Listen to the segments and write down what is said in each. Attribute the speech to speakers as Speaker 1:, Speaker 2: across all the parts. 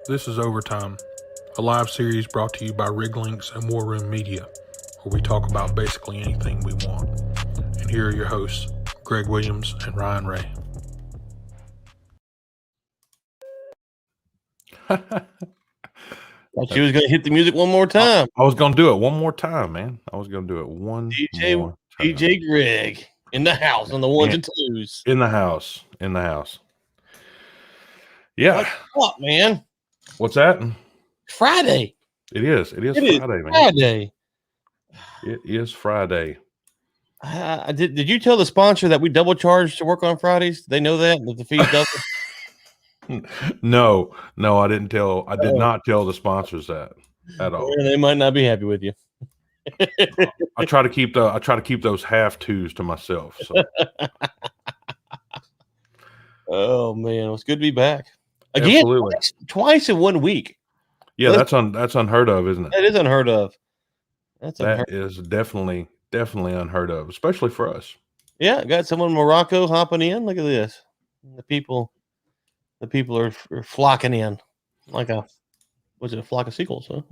Speaker 1: This is Overtime, a live series brought to you by Lynx and War Room Media, where we talk about basically anything we want. And here are your hosts, Greg Williams and Ryan Ray.
Speaker 2: Thought you was going to hit the music one more time.
Speaker 3: I was going to do it one more time, man. I was going to do it more time.
Speaker 2: DJ Greg in the house on the ones and twos.
Speaker 3: In the house. Yeah.
Speaker 2: What, man?
Speaker 3: What's that?
Speaker 2: Friday.
Speaker 3: It is Friday, man.
Speaker 2: Friday.
Speaker 3: It is Friday.
Speaker 2: Did you tell the sponsor that we double charge to work on Fridays? They know that the fee's double.
Speaker 3: No, I didn't tell. I did not tell the sponsors that at all.
Speaker 2: They might not be happy with you.
Speaker 3: I try to keep those half twos to myself. So.
Speaker 2: Oh man, it's good to be back again.
Speaker 3: Absolutely.
Speaker 2: Twice in 1 week.
Speaker 3: Yeah, that's unheard of, isn't it?
Speaker 2: That is unheard of.
Speaker 3: That is definitely unheard of, especially for us.
Speaker 2: Yeah, got someone in Morocco hopping in. Look at this. The people are flocking in like a flock of seagulls, huh?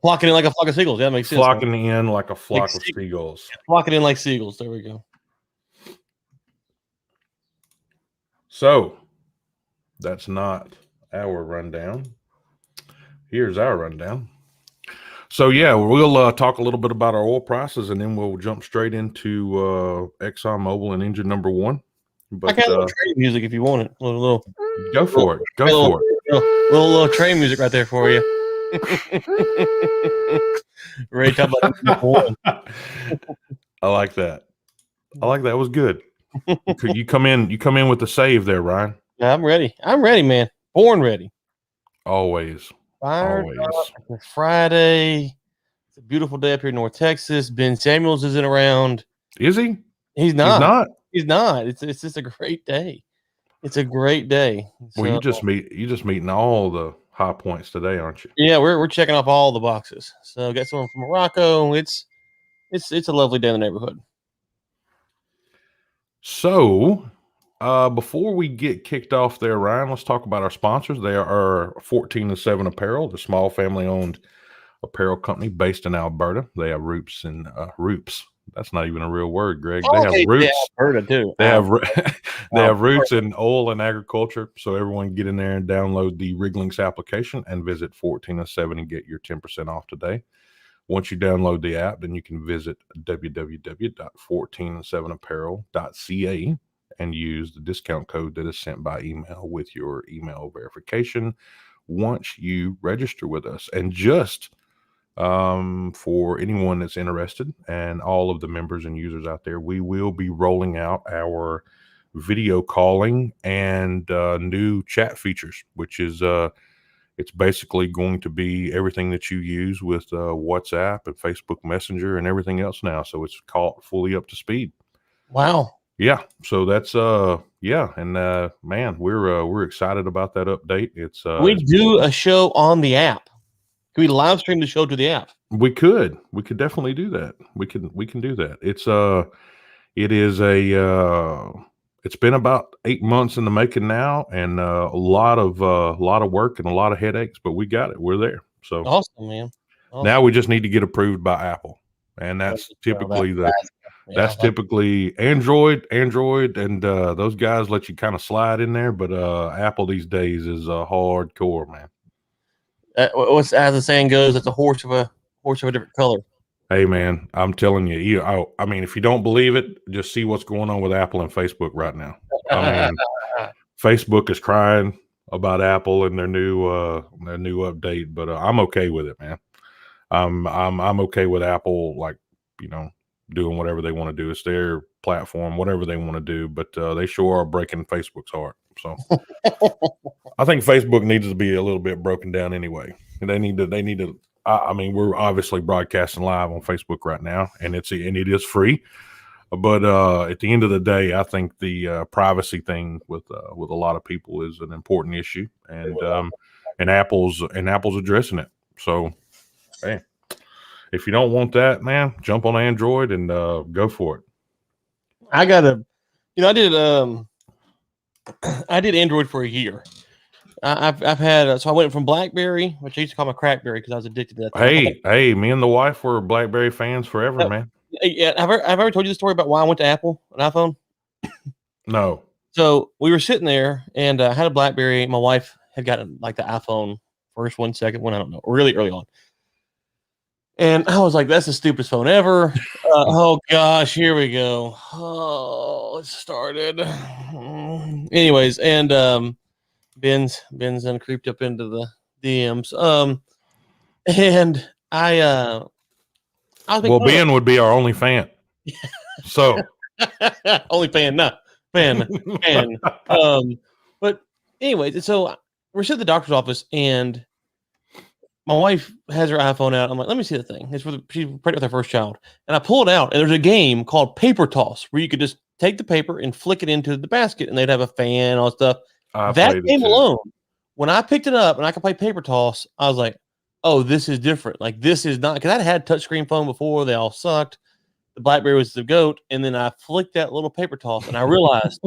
Speaker 2: Flocking in like a flock of seagulls. That makes sense.
Speaker 3: Flocking in like a flock of seagulls.
Speaker 2: Flocking in like seagulls. There we go.
Speaker 3: So that's not our rundown. Here's our rundown. So yeah, we'll talk a little bit about our oil prices, and then we'll jump straight into Exxon Mobil and Engine No. 1. But
Speaker 2: I got a little train music if you want it. A little.
Speaker 3: Go for it.
Speaker 2: Little train music right there for you. Ray, talk about one.
Speaker 3: I like that. It was good. You come in with the save there, Ryan.
Speaker 2: I'm ready, man. Born ready.
Speaker 3: Always.
Speaker 2: Always. It's Friday. It's a beautiful day up here in North Texas. Ben Samuels isn't around.
Speaker 3: Is he?
Speaker 2: He's not. He's not. It's just a great day. It's a great day.
Speaker 3: Well, you just meeting all the high points today, aren't you?
Speaker 2: Yeah, we're checking off all the boxes. So got someone from Morocco. It's a lovely day in the neighborhood.
Speaker 3: So before we get kicked off there, Ryan, let's talk about our sponsors. They are 14 and 7 Apparel, the small family-owned apparel company based in Alberta. They have roots in roots. That's not even a real word, Greg. They have roots.
Speaker 2: Yeah, Alberta too.
Speaker 3: They have roots in oil and agriculture. So everyone get in there and download the Lynx application and visit 14 and 7 and get your 10% off today. Once you download the app, then you can visit www.14and7apparel.ca and use the discount code that is sent by email with your email verification once you register with us. And just for anyone that's interested and all of the members and users out there, we will be rolling out our video calling and new chat features, which is it's basically going to be everything that you use with WhatsApp and Facebook Messenger and everything else now. So it's called fully up to speed.
Speaker 2: Wow.
Speaker 3: Yeah. So that's and man, we're excited about that update. It's
Speaker 2: we do a show on the app. Can we live stream the show to the app?
Speaker 3: We could definitely do that. We can do that. It's been about 8 months in the making now, and a lot of work and a lot of headaches, but we got it. We're there. So
Speaker 2: awesome, man. Awesome.
Speaker 3: Now we just need to get approved by Apple, and that's typically typically Android, and those guys let you kind of slide in there, but Apple these days is hardcore, man.
Speaker 2: What's as the saying goes, it's a horse of a different color.
Speaker 3: Hey man, I'm telling you, I mean, if you don't believe it, just see what's going on with Apple and Facebook right now. I mean, Facebook is crying about Apple and their new update, but I'm okay with it, man. I'm okay with Apple, like, doing whatever they want to do. It's their platform, whatever they want to do, but they sure are breaking Facebook's heart. So I think Facebook needs to be a little bit broken down anyway. They need to. I mean, we're obviously broadcasting live on Facebook right now, and it is free. But at the end of the day, I think the privacy thing with a lot of people is an important issue, and Apple's addressing it. So, hey, if you don't want that, man, jump on Android and go for it. I did
Speaker 2: Android for a year, I've had so I went from BlackBerry, which I used to call my CrackBerry because I was addicted to that thing.
Speaker 3: Hey, me and the wife were BlackBerry fans forever, man.
Speaker 2: Yeah, have I ever told you the story about why I went to Apple, an iPhone?
Speaker 3: No.
Speaker 2: So we were sitting there, and I had a BlackBerry. My wife had gotten like the iPhone, first one, second one, I don't know, really early on. And I was like, "That's the stupidest phone ever." Oh gosh, here we go. Oh, it started. Anyways, and Ben's then creeped up into the DMs. And I was
Speaker 3: Well, Ben would be our only fan. So
Speaker 2: only fan. But anyways, so we're sitting at the doctor's office, and my wife has her iPhone out. I'm like, let me see the thing. She's pregnant with her first child, and I pull it out, and there's a game called Paper Toss where you could just take the paper and flick it into the basket, and they'd have a fan, all that stuff. That game alone, when I picked it up and I could play Paper Toss, I was like, oh, this is different. Like, this is not, because I had touchscreen phone before. They all sucked. The BlackBerry was the GOAT. And then I flicked that little Paper Toss, and I realized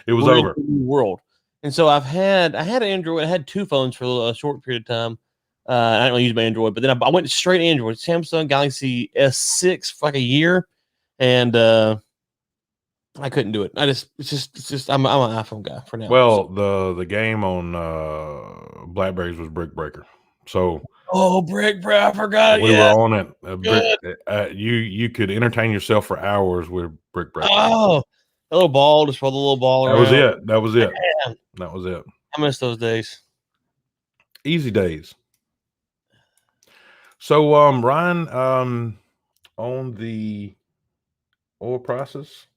Speaker 3: it was over.
Speaker 2: In the new world. And so I had an Android. I had two phones for a short period of time. I didn't really use my Android, but then I went straight Android, Samsung Galaxy S6 for like a year, and I couldn't do it. It's just I'm an iPhone guy for now.
Speaker 3: Well, the game on Blackberries was Brick Breaker. So
Speaker 2: Brick Breaker, I forgot.
Speaker 3: We were on it. You could entertain yourself for hours with Brick Breaker.
Speaker 2: Oh, a little ball, just roll the little ball around.
Speaker 3: That was it.
Speaker 2: I miss those days.
Speaker 3: Easy days. So, Ryan, on the oil prices,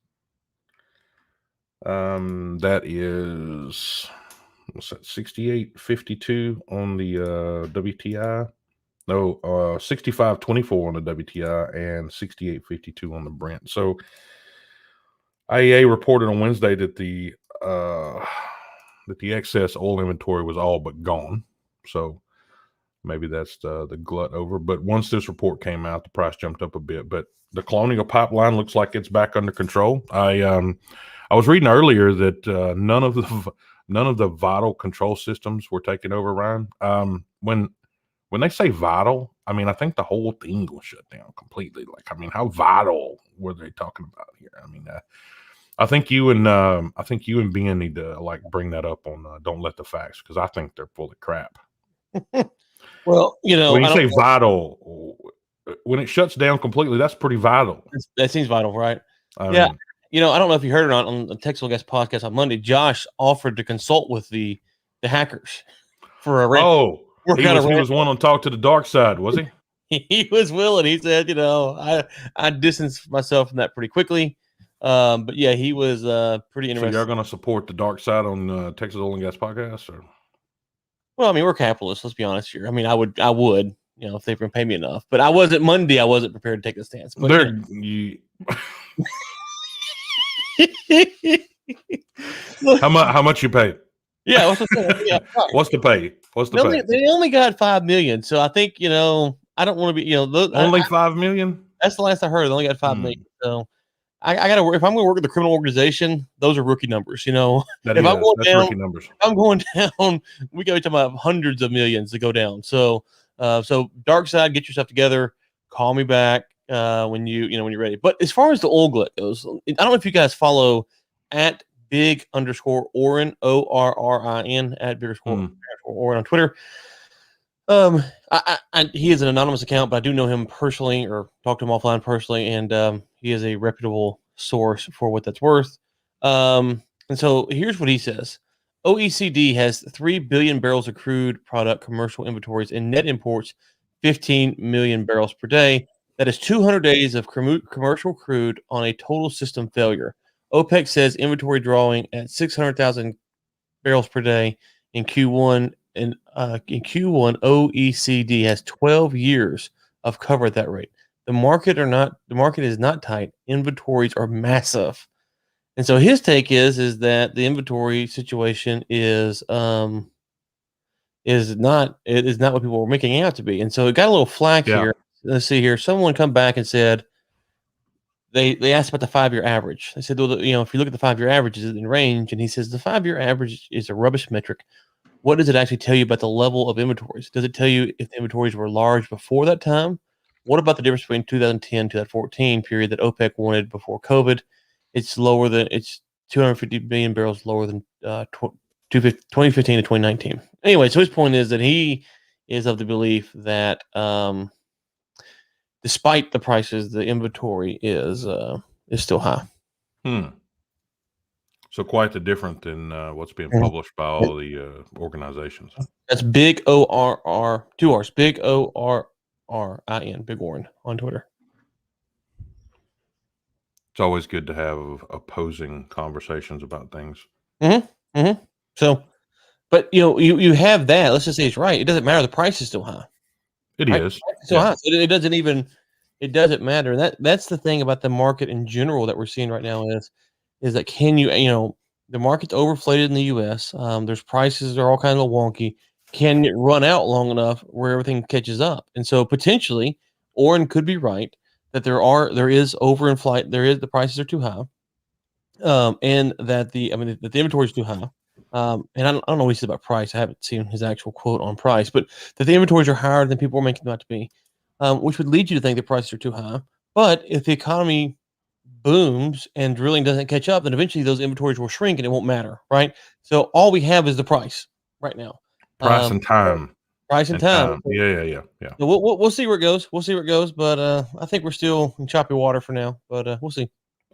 Speaker 3: that is, what's that, 68.52 on the WTI. No, 65.24 on the WTI and 68.52 on the Brent. So, IEA reported on Wednesday that the excess oil inventory was all but gone. So maybe that's the glut over. But once this report came out, the price jumped up a bit. But the Colonial Pipeline looks like it's back under control. I was reading earlier that none of the vital control systems were taken over, Ryan. When they say vital, I mean, I think the whole thing was shut down completely. Like, I mean, how vital were they talking about here? I mean, I think you and Ben need to like bring that up on Don't Let the Facts, because I think they're full of crap.
Speaker 2: Well,
Speaker 3: when you say vital, when it shuts down completely, that's pretty vital.
Speaker 2: That seems vital, right? I mean, I don't know if you heard it or not on the Texas Guest podcast on Monday. Josh offered to consult with the hackers for a rent.
Speaker 3: He was one on Talk to the Dark Side, was he?
Speaker 2: He was willing. He said, I distanced myself from that pretty quickly. But yeah, he was pretty interested.
Speaker 3: So you're going to support the dark side on Texas Oil and Gas podcast, or?
Speaker 2: Well, I mean, we're capitalists. Let's be honest here. I mean, I would, if they can pay me enough. But I wasn't prepared to take a stance. But
Speaker 3: how much you paid?
Speaker 2: Yeah,
Speaker 3: what's the pay?
Speaker 2: They only got $5 million, so I think I don't want to be
Speaker 3: only $5 million.
Speaker 2: That's the last I heard. They only got $5 million. So I got to. If I'm going to work with a criminal organization, those are rookie numbers. That's rookie numbers. If I'm going down, we got to talk about hundreds of millions to go down. So dark side, get yourself together. Call me back when you're ready. But as far as the oil glut goes, I don't know if you guys follow at @big_Orin ORRIN at @big_Orin on Twitter. He is an anonymous account, but I do know him personally, or talk to him offline personally, and he is a reputable source for what that's worth. And so here's what he says: OECD has 3 billion barrels of crude product commercial inventories and net imports 15 million barrels per day. That is 200 days of commercial crude on a total system failure. OPEC says inventory drawing at 600,000 barrels per day in Q1. And in Q1, OECD has 12 years of cover at that rate. The market is not tight. Inventories are massive. And so his take is that the inventory situation is not what people were making it out to be. And so it got a little flack here. Let's see here. Someone come back and said they asked about the 5-year average. They said, well, if you look at the 5-year average, is it in range? And he says the 5-year average is a rubbish metric. what does it actually tell you about the level of inventories? Does it tell you if the inventories were large before that time? What about the difference between 2010 to that 14 period that OPEC wanted before COVID? It's 250 million barrels lower than 2015 to 2019. Anyway, so his point is that he is of the belief that despite the prices, the inventory is still high.
Speaker 3: So quite the different than what's being published by all the organizations.
Speaker 2: That's big ORR, 2 R's, big ORRIN, Big Warren on Twitter.
Speaker 3: It's always good to have opposing conversations about things.
Speaker 2: So, but you have that. Let's just say it's right. It doesn't matter. The price is still high.
Speaker 3: It
Speaker 2: right?
Speaker 3: is.
Speaker 2: It's still high. So it doesn't matter. And that's the thing about the market in general that we're seeing right now is that the market's overflated in the U.S. There's prices that are all kind of wonky. Can it run out long enough where everything catches up? And so potentially, Orrin could be right that there is overinflate. The prices are too high, and that the inventory is too high. And I don't know what he said about price. I haven't seen his actual quote on price, but that the inventories are higher than people are making them out to be, which would lead you to think the prices are too high. But if the economy booms and drilling doesn't catch up, then eventually those inventories will shrink and it won't matter, right? So all we have is the price right now.
Speaker 3: Price and time.
Speaker 2: Price and time.
Speaker 3: Yeah.
Speaker 2: So we'll see where it goes. But I think we're still in choppy water for now. But we'll see.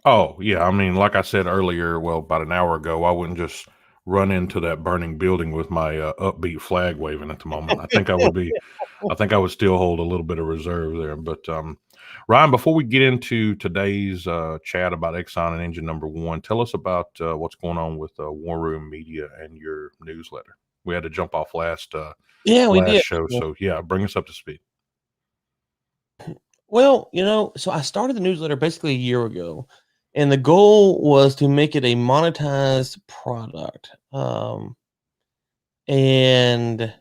Speaker 3: Oh yeah, I mean, like I said earlier, about an hour ago, I wouldn't just run into that burning building with my upbeat flag waving at the moment. I think I would still hold a little bit of reserve there. But Ryan, before we get into today's chat about Exxon and Engine No. tell us about what's going on with War Room Media and your newsletter. We had to jump off last show, so yeah, bring us up to speed.
Speaker 2: Well, so I started the newsletter basically a year ago, and the goal was to make it a monetized product. And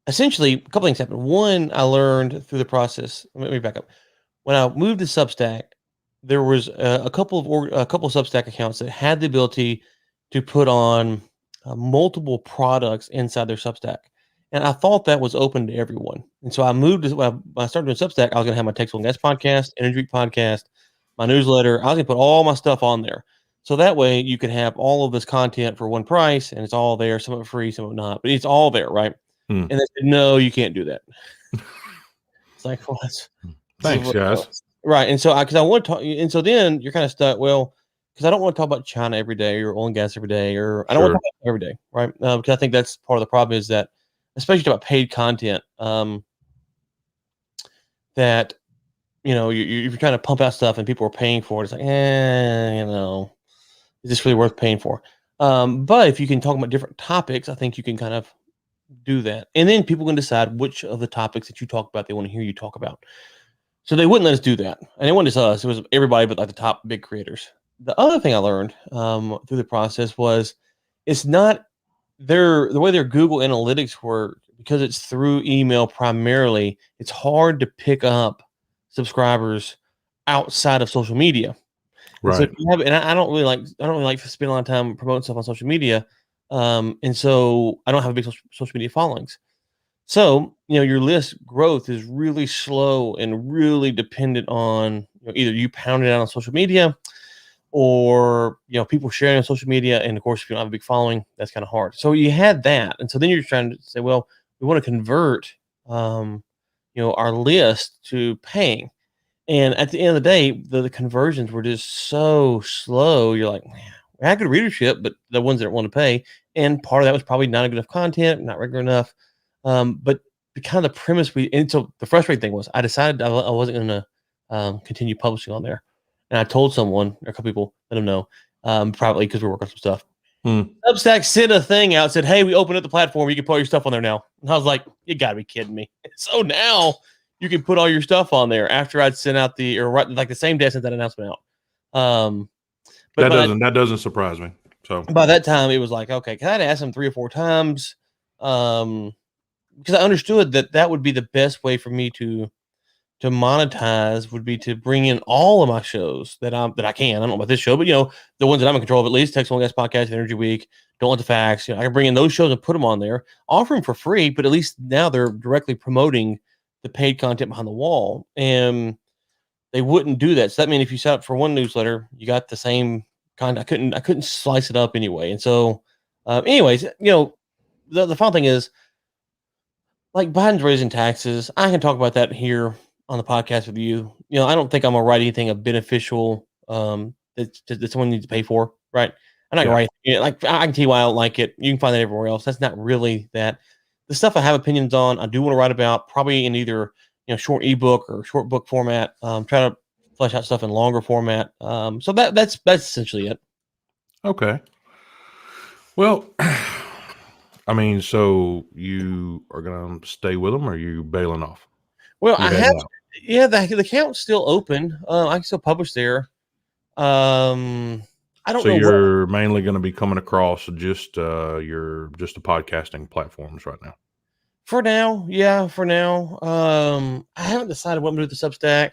Speaker 2: essentially, a couple things happened. One, I learned through the process. Let me back up. When I moved to Substack, there was a couple of Substack accounts that had the ability to put on multiple products inside their Substack. And I thought that was open to everyone. And so I moved when I started doing Substack, I was going to have my Textbook Gas podcast, Energy Week podcast, my newsletter. I was going to put all my stuff on there. So that way you could have all of this content for one price, and it's all there, some of it free, some of it not, but it's all there, right? And they said, no, you can't do that. It's like, well,
Speaker 3: thanks, guys.
Speaker 2: Right. And so because I want to talk, and so then you're kind of stuck, well, because I don't want to talk about China every day or oil and gas every day, or I don't want to talk about it every day, right? Because I think that's part of the problem is that, especially about paid content, that you're trying to pump out stuff and people are paying for it. It's like, is this really worth paying for? But if you can talk about different topics, I think you can kind of do that, and then people can decide which of the topics that you talk about they want to hear you talk about. So they wouldn't let us do that, and it wasn't just us; it was everybody, but like the top big creators. The other thing I learned through the process was it's not the way their Google Analytics work, because it's through email primarily. It's hard to pick up subscribers outside of social media.
Speaker 3: Right.
Speaker 2: And so I don't really like to spend a lot of time promoting stuff on social media. And so I don't have a big social media followings. So, your list growth is really slow and really dependent on either you pound it out on social media or, people sharing on social media. And of course, if you don't have a big following, that's kind of hard. So you had that. And so then you're trying to say, well, we want to convert, our list to paying. And at the end of the day, the conversions were just so slow. You're like, man, we had good readership, but the ones that want to pay. And part of that was probably not good enough content, not regular enough. But the kind of the premise and so the frustrating thing was I decided I wasn't going to continue publishing on there. And I told someone, or a couple people, let them know, privately, because we're working on some stuff. Substack sent a thing out, said, hey, we opened up the platform. You can put all your stuff on there now. And I was like, you got to be kidding me. So now you can put all your stuff on there after I'd sent out the same day I sent that announcement out. But
Speaker 3: that doesn't surprise me. So
Speaker 2: by that time, it was like, okay, because I'd asked them 3 or 4 times because I understood that would be the best way for me to monetize would be to bring in all of my shows that I can. I don't know about this show, but the ones that I'm in control of, at least Textbook Gas podcast, Energy Week, Don't Want the Facts. I can bring in those shows and put them on there, offer them for free, but at least now they're directly promoting the paid content behind the wall. And they wouldn't do that. So that means if you sign up for one newsletter, you got the same kind. I couldn't slice it up anyway. And so, anyways, the fun thing is, like Biden's raising taxes. I can talk about that here on the podcast with you. I don't think I'm gonna write anything of beneficial that someone needs to pay for. Right? I'm not gonna write. Like I can tell you why I don't like it. You can find that everywhere else. That's not really that. The stuff I have opinions on, I do want to write about, probably in either short ebook or short book format. Try to flesh out stuff in longer format. So that's essentially it.
Speaker 3: Okay. Well, I mean, so you are gonna stay with them, or are you bailing off?
Speaker 2: Well, I have. Yeah, the account's still open. I can still publish there. I don't know.
Speaker 3: So you're mainly going to be coming across just the podcasting platforms right now.
Speaker 2: For now, yeah. For now, I haven't decided what I'm going to do with the Substack.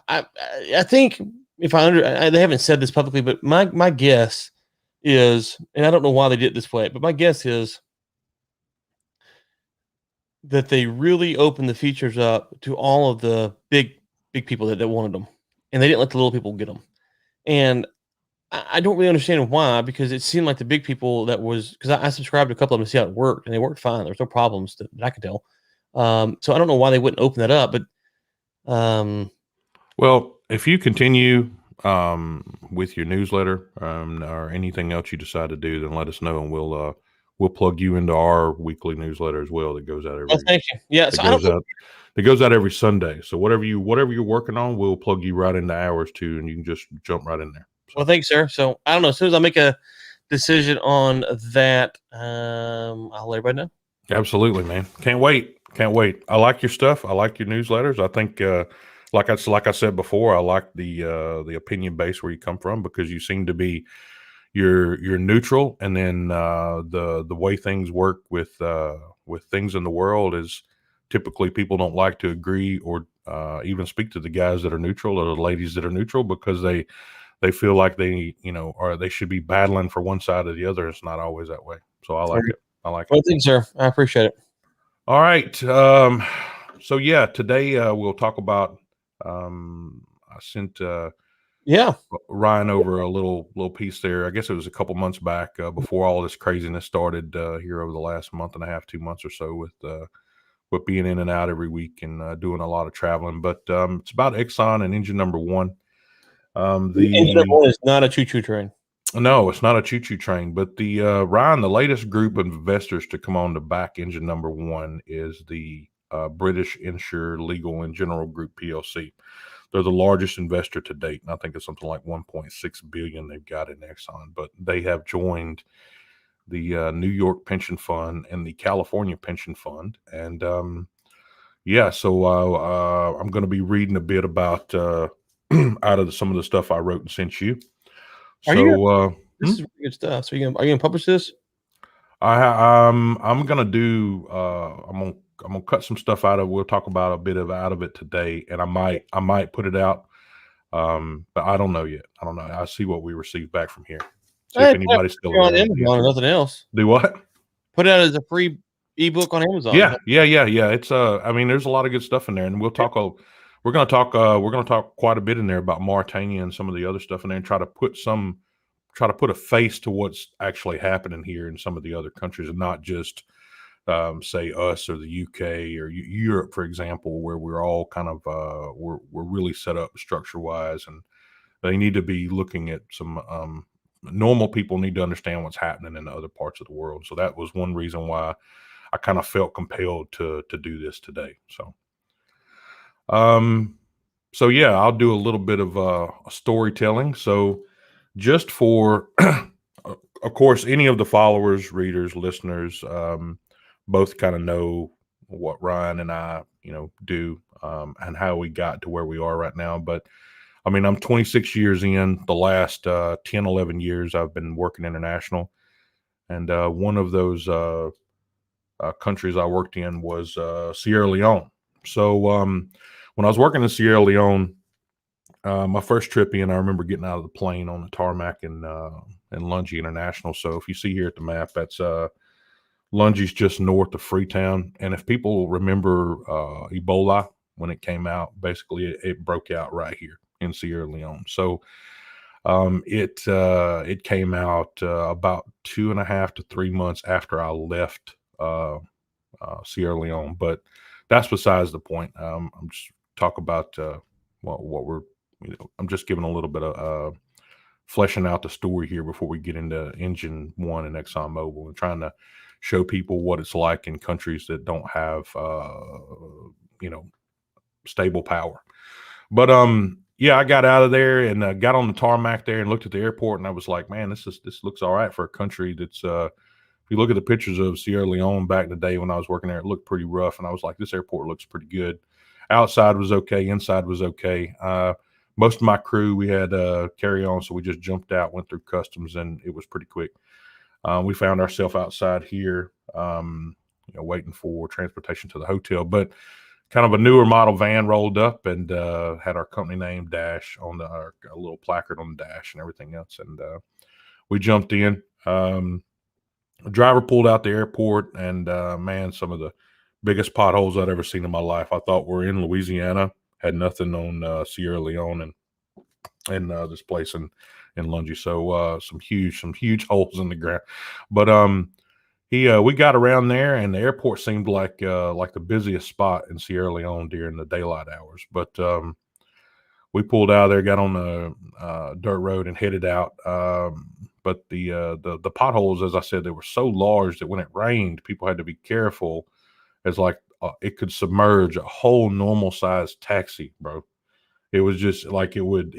Speaker 2: I think they haven't said this publicly, but my guess is, and I don't know why they did it this way, but my guess is that they really opened the features up to all of the big people that wanted them, and they didn't let the little people get them. And I don't really understand why, because it seemed like the big people because I subscribed to a couple of them to see how it worked, and they worked fine. There's no problems that I could tell. So I don't know why they wouldn't open that up, but
Speaker 3: well, if you continue with your newsletter or anything else you decide to do, then let us know, and we'll plug you into our weekly newsletter as well. That goes out every.
Speaker 2: Thank you. Yeah,
Speaker 3: it goes out every Sunday. So whatever you're working on, we'll plug you right into ours too, and you can just jump right in there. So.
Speaker 2: Well, thanks, sir. So I don't know. As soon as I make a decision on that, I'll let everybody know.
Speaker 3: Absolutely, man. Can't wait. I like your stuff. I like your newsletters. I think, like I said before, I like the opinion base where you come from, because you seem to be you're neutral, and then the way things work with things in the world is typically people don't like to agree or even speak to the guys that are neutral or the ladies that are neutral, because they feel like they should be battling for one side or the other. It's not always that way. So I like it.
Speaker 2: Well, thanks, sir. I appreciate it.
Speaker 3: All right. So yeah, today we'll talk about. I sent Ryan over a little piece there. I guess it was a couple months back before all this craziness started here over the last month and a half, 2 months or so, with being in and out every week and doing a lot of traveling. But it's about Exxon and Engine No. 1.
Speaker 2: The Engine No. 1 is not a choo-choo train.
Speaker 3: No, it's not a choo-choo train. But the Ryan, the latest group of investors to come on to back Engine No. 1 is the British Insure Legal and General Group PLC. They're the largest investor to date, and I think it's something like 1.6 billion they've got in Exxon. But they have joined the New York Pension Fund and the California Pension Fund, and so I'm going to be reading a bit about out of some of the stuff I wrote and sent you.
Speaker 2: This is really good stuff. So are you gonna publish this?
Speaker 3: I'm gonna do. I'm gonna cut some stuff out of. We'll talk about a bit out of it today, and I might put it out. But I don't know yet. I don't know. I'll see what we receive back from here. See if anybody's still
Speaker 2: on Amazon or nothing else.
Speaker 3: Do what?
Speaker 2: Put it out as a free ebook on Amazon.
Speaker 3: Yeah. It's I mean, there's a lot of good stuff in there, and we'll talk. We're gonna talk quite a bit in there about Mauritania and some of the other stuff in there, and try to put a face to what's actually happening here in some of the other countries, and not just say us or the UK or Europe, for example, where we're all kind of we're really set up structure wise, and they need to be looking at some normal people need to understand what's happening in the other parts of the world. So that was one reason why I kind of felt compelled to do this today. So yeah, I'll do a little bit of storytelling. So just for, of course, any of the followers, readers, listeners, both kind of know what Ryan and I, do and how we got to where we are right now. But I mean, I'm 26 years in. The last 10, 11 years, I've been working international. And one of those countries I worked in was Sierra Leone. So when I was working in Sierra Leone, my first trip in, I remember getting out of the plane on the tarmac in Lungie International. So if you see here at the map, that's Lungie's just north of Freetown. And if people remember Ebola when it came out, basically it broke out right here in Sierra Leone. So it came out about 2.5 to 3 months after I left Sierra Leone. But that's besides the point. I'm just talk about what we're, I'm just giving a little bit of fleshing out the story here before we get into Engine One and ExxonMobil, and trying to show people what it's like in countries that don't have stable power. But yeah, I got out of there and got on the tarmac there and looked at the airport, and I was like, man, this looks all right for a country that's if you look at the pictures of Sierra Leone back in the day when I was working there, it looked pretty rough, and I was like, this airport looks pretty good. Outside was okay, inside was okay. Most of my crew, we had carry on, so we just jumped out, went through customs, and it was pretty quick. We found ourselves outside here, waiting for transportation to the hotel. But kind of a newer model van rolled up and had our company name dash on a little placard on the dash and everything else. And we jumped in. The driver pulled out the airport, and man, some of the biggest potholes I'd ever seen in my life. I thought we're in Louisiana. Had nothing on Sierra Leone and this place in Lungie. So some huge holes in the ground. But we got around there, and the airport seemed like the busiest spot in Sierra Leone during the daylight hours. But we pulled out of there, got on the dirt road, and headed out. But the potholes, as I said, they were so large that when it rained, people had to be careful, as like it could submerge a whole normal sized taxi, bro. It was just like it would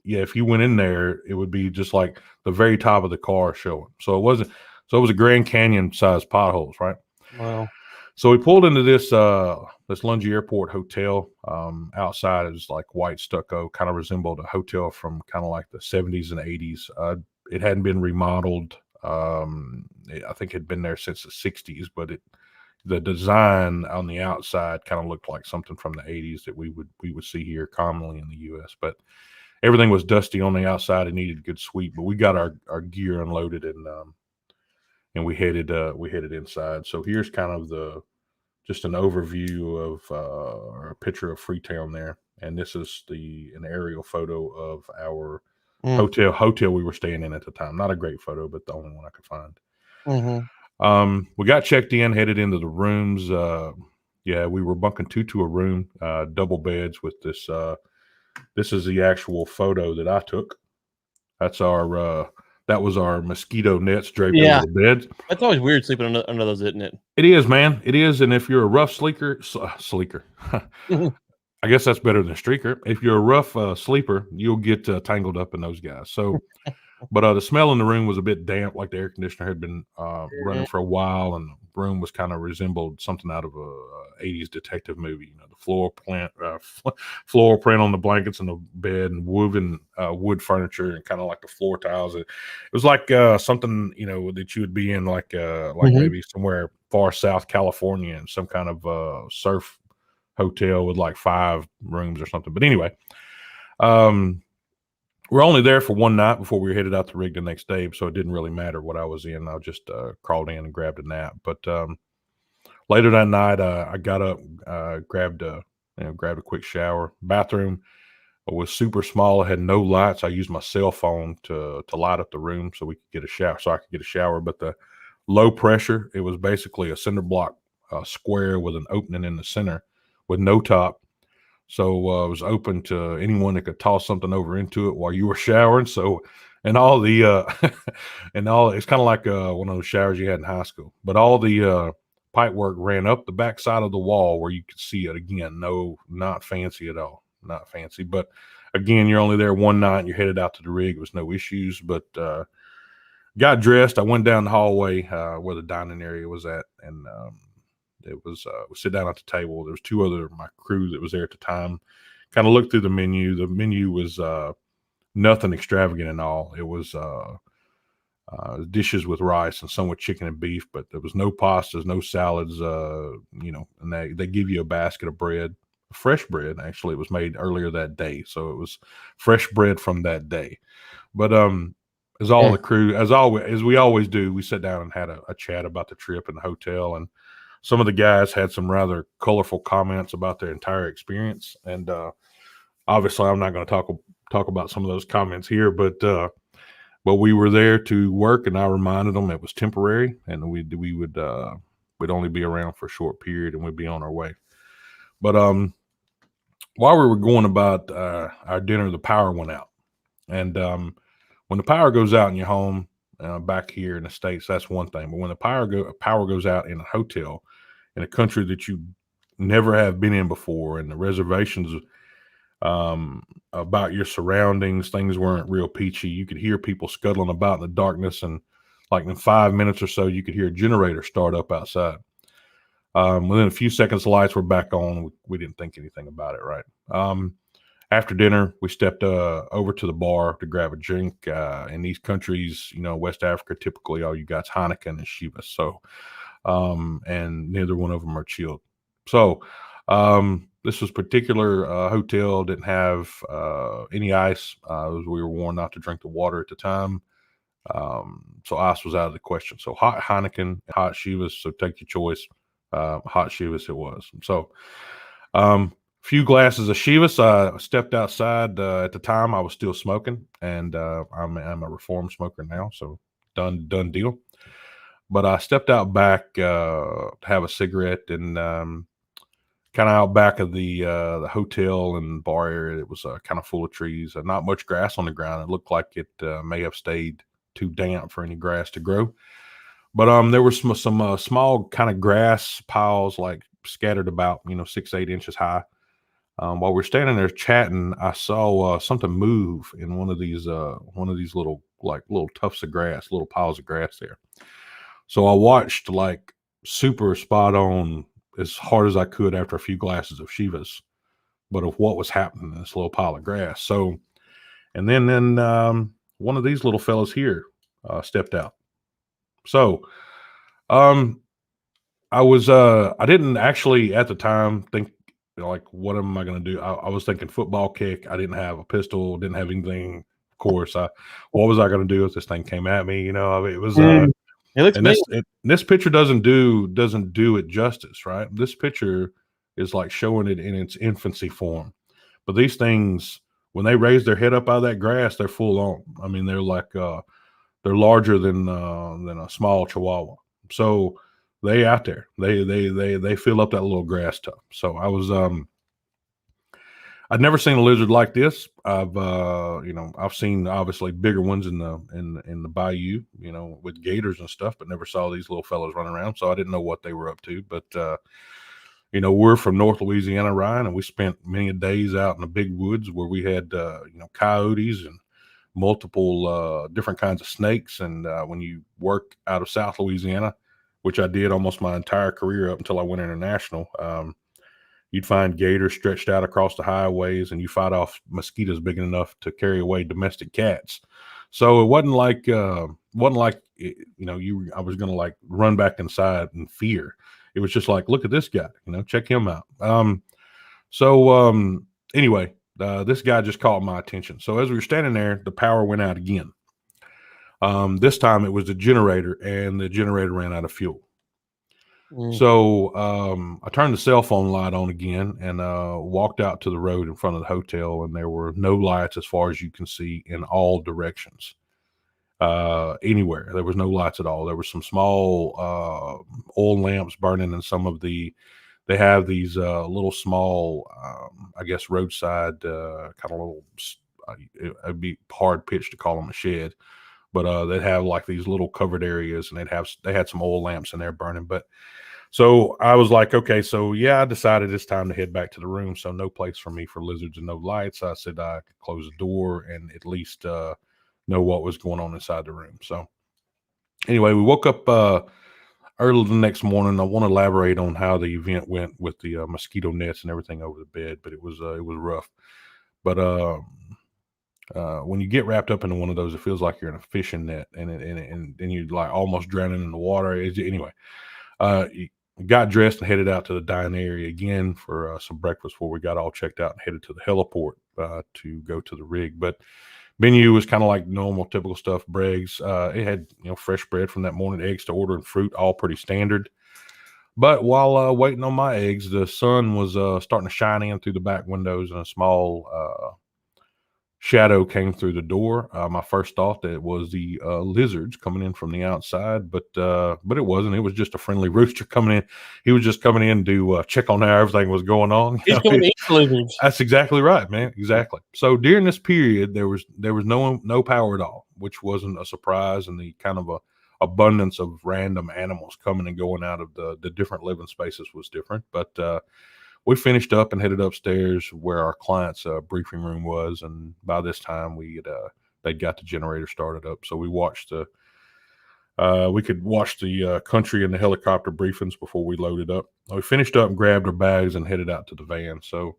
Speaker 3: if you went in there, it would be just like the very top of the car showing. So it was a Grand Canyon sized potholes, right?
Speaker 2: Wow.
Speaker 3: So we pulled into this Lungie Airport hotel. Outside it was like white stucco, kind of resembled a hotel from kind of like the 70s and 80s. It hadn't been remodeled. I think it had been there since the 60s, but the design on the outside kind of looked like something from the 80s that we would see here commonly in the U.S. But everything was dusty on the outside and needed a good sweep. But we got our gear unloaded and we headed inside. So here's kind of just an overview of or a picture of Freetown there, and this is an aerial photo of our hotel we were staying in at the time. Not a great photo, but the only one I could find.
Speaker 2: Mm-hmm.
Speaker 3: We got checked in, headed into the rooms. We were bunking two to a room, double beds with this. This is the actual photo that I took. That's that was our mosquito nets draped over the beds.
Speaker 2: That's always weird sleeping under those, isn't it?
Speaker 3: It is, man. It is. And if you're a rough sleeker, I guess that's better than streaker. If you're a rough sleeper, you'll get tangled up in those guys. So, but the smell in the room was a bit damp, like the air conditioner had been running for a while, and the room was kind of resembled something out of a 80s detective movie. The floor print on the blankets and the bed, and woven wood furniture, and kind of like the floor tiles. It was like something that you would be in, like maybe somewhere far south California in some kind of surf hotel with like 5 rooms or something. But anyway, we're only there for one night before we were headed out to rig the next day, so it didn't really matter what I was in. I just crawled in and grabbed a nap. But later that night, I got up, grabbed a quick shower. Bathroom was super small; it had no lights. I used my cell phone to light up the room so we could get a shower. So I could get a shower. But the low pressure, it was basically a cinder block square with an opening in the center with no top. So it was open to anyone that could toss something over into it while you were showering. So, and all the, it's kind of like one of those showers you had in high school, but all the pipe work ran up the back side of the wall where you could see it again. No, not fancy at all. Not fancy. But again, you're only there one night and you're headed out to the rig. It was no issues, but got dressed. I went down the hallway where the dining area was at, and it was we sit down at the table. There was 2 other my crew that was there at the time. Kind of looked through the menu. The menu was nothing extravagant at all. It was dishes with rice and some with chicken and beef, but there was no pastas, no salads. And they give you a basket of bread, fresh bread. Actually, it was made earlier that day, so it was fresh bread from that day. But as all the crew, as we always do, we sat down and had a chat about the trip and the hotel, and some of the guys had some rather colorful comments about their entire experience. And obviously, I'm not going to talk about some of those comments here, but we were there to work, and I reminded them it was temporary, and we'd only be around for a short period, and we'd be on our way. But while we were going about our dinner, the power went out, and when the power goes out in your home back here in the States, that's one thing. But when the power goes out in a hotel in a country that you never have been in before, and the reservations about your surroundings, things weren't real peachy. You could hear people scuttling about in the darkness, and like in 5 minutes or so, you could hear a generator start up outside. Within a few seconds, the lights were back on. We didn't think anything about it, right? After dinner, we stepped over to the bar to grab a drink. In these countries, West Africa, typically all you got's Heineken and Chivas. So, and neither one of them are chilled. So, this was particular hotel didn't have any ice. We were warned not to drink the water at the time. So ice was out of the question. So hot Heineken, hot Chivas. So take your choice. Hot Chivas it was. So, few glasses of Chivas. I stepped outside. At the time, I was still smoking, and I'm a reformed smoker now, so done deal. But I stepped out back to have a cigarette, and kind of out back of the hotel and bar area. It was kind of full of trees, and not much grass on the ground. It looked like it may have stayed too damp for any grass to grow. But there were some small kind of grass piles like scattered about 6-8 inches high. While we're standing there chatting, I saw something move in one of these little tufts of grass, little piles of grass there. So I watched like super spot on as hard as I could after a few glasses of Chivas, but of what was happening in this little pile of grass. So, and then one of these little fellas here stepped out. So, I didn't actually at the time think, like, what am I going to do? I was thinking football kick. I didn't have a pistol, didn't have anything. Of course, what was I going to do if this thing came at me? It was,
Speaker 2: it looks
Speaker 3: and this picture doesn't do it justice, right? This picture is like showing it in its infancy form. But these things, when they raise their head up out of that grass, they're full on. I mean, they're like, they're larger than a small Chihuahua. So they out there, they fill up that little grass tub. So I was, I'd never seen a lizard like this. I've seen obviously bigger ones in the bayou, with gators and stuff, but never saw these little fellows running around. So I didn't know what they were up to. But we're from North Louisiana, Ryan, and we spent many days out in the big woods where we had coyotes and multiple different kinds of snakes. And when you work out of South Louisiana, which I did almost my entire career up until I went international, you'd find gators stretched out across the highways, and you fight off mosquitoes big enough to carry away domestic cats. So it wasn't like I was going to like run back inside in fear. It was just like, look at this guy, check him out. Anyway, this guy just caught my attention. So as we were standing there, the power went out again. This time it was the generator, and the generator ran out of fuel. So I turned the cell phone light on again and walked out to the road in front of the hotel, and there were no lights as far as you can see in all directions. Anywhere. There was no lights at all. There were some small oil lamps burning in some of they have these little small, I guess, roadside kind of little, it'd be hard pitch to call them a shed, but they'd have like these little covered areas, and they had some oil lamps in there burning. But so I was like, okay, so yeah, I decided it's time to head back to the room. So no place for me for lizards and no lights. I said I could close the door and at least know what was going on inside the room. So anyway, we woke up early the next morning. I want to elaborate on how the event went with the mosquito nets and everything over the bed, but it was rough. But when you get wrapped up into one of those, it feels like you're in a fishing net, and you're like almost drowning in the water. Anyway, got dressed and headed out to the dining area again for some breakfast before we got all checked out and headed to the heliport to go to the rig. But menu was kind of like normal, typical stuff. Bregs, it had fresh bread from that morning, eggs to order, and fruit, all pretty standard. But while waiting on my eggs, the sun was starting to shine in through the back windows, and a small shadow came through the door. My first thought that it was the lizards coming in from the outside, but it wasn't. It was just a friendly rooster coming in. He was just coming in to check on how everything was going on.
Speaker 2: He's going to eat lizards.
Speaker 3: That's exactly right, man. Exactly. So during this period, there was no power at all, which wasn't a surprise, and the kind of a abundance of random animals coming and going out of the different living spaces was different. But we finished up and headed upstairs where our client's briefing room was, and by this time they'd got the generator started up. So we watched we could watch the country and the helicopter briefings before we loaded up. We finished up and grabbed our bags and headed out to the van. So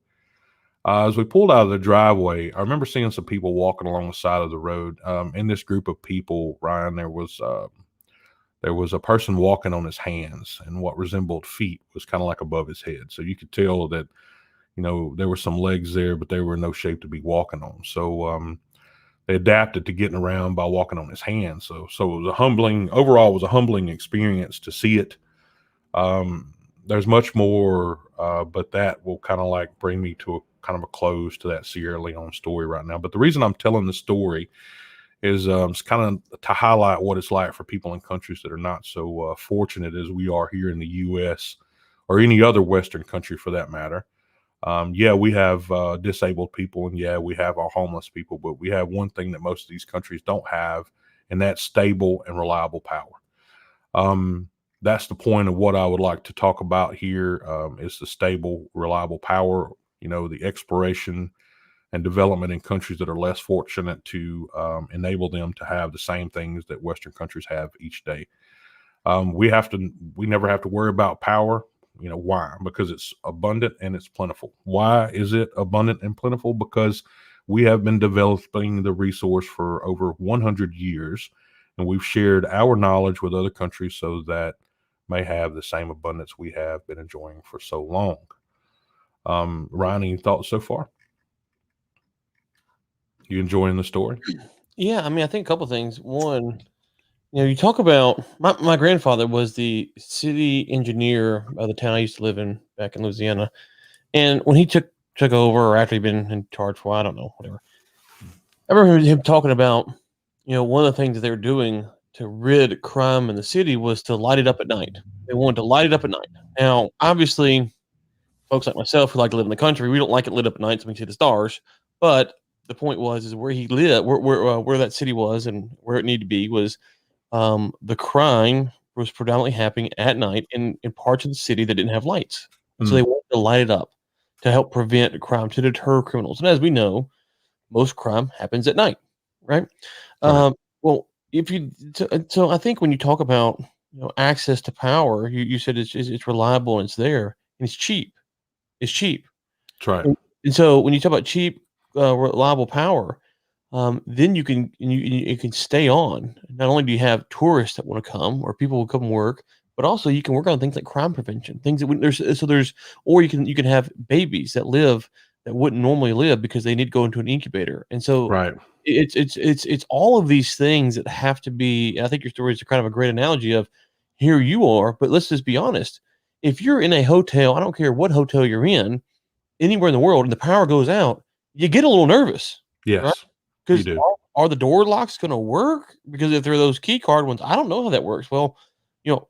Speaker 3: as we pulled out of the driveway, I remember seeing some people walking along the side of the road. In this group of people, Ryan, there was a person walking on his hands, and what resembled feet was kind of like above his head. So you could tell that, there were some legs there, but they were in no shape to be walking on. So they adapted to getting around by walking on his hands. So it was overall a humbling experience to see it. There's much more, but that will kind of like bring me to a close to that Sierra Leone story right now. But the reason I'm telling the story is it's kind of to highlight what it's like for people in countries that are not so fortunate as we are here in the U.S. or any other Western country for that matter. We have disabled people, and we have our homeless people, but we have one thing that most of these countries don't have, and that's stable and reliable power. That's the point of what I would like to talk about here, is the stable, reliable power, the exploration and development in countries that are less fortunate to enable them to have the same things that Western countries have each day. We never have to worry about power. Why? Because it's abundant and it's plentiful. Why is it abundant and plentiful? Because we have been developing the resource for over 100 years, and we've shared our knowledge with other countries so that may have the same abundance we have been enjoying for so long. Ryan, any thoughts so far? You enjoying the story?
Speaker 2: Yeah, I mean, I think a couple things. One, you talk about my grandfather was the city engineer of the town I used to live in back in Louisiana, and when he took over, or after he'd been in charge for, I don't know, whatever. I remember him talking about, one of the things that they were doing to rid crime in the city was to light it up at night. They wanted to light it up at night. Now, obviously, folks like myself who like to live in the country, we don't like it lit up at night so we can see the stars. But the point is where he lived, where that city was, and where it needed to be was the crime was predominantly happening at night in parts of the city that didn't have lights. And so they wanted to light it up to help prevent crime, to deter criminals. And as we know, most crime happens at night, right?
Speaker 3: Right.
Speaker 2: Well, so I think when you talk about access to power, you said it's reliable and it's there and it's cheap. It's cheap.
Speaker 3: That's right.
Speaker 2: And so when you talk about cheap, reliable power, then you can stay on. Not only do you have tourists that want to come, or people will come work, but also you can work on things like crime prevention, things that or you can have babies that wouldn't normally live because they need to go into an incubator. And so
Speaker 3: Right.
Speaker 2: it's all of these things that have to be. I think your story is kind of a great analogy of, here you are, but let's just be honest. If you're in a hotel, I don't care what hotel you're in, anywhere in the world, and the power goes out, you get a little nervous.
Speaker 3: Yes.
Speaker 2: Right?
Speaker 3: You do.
Speaker 2: Are the door locks going to work? Because if they're those key card ones, I don't know how that works. Well,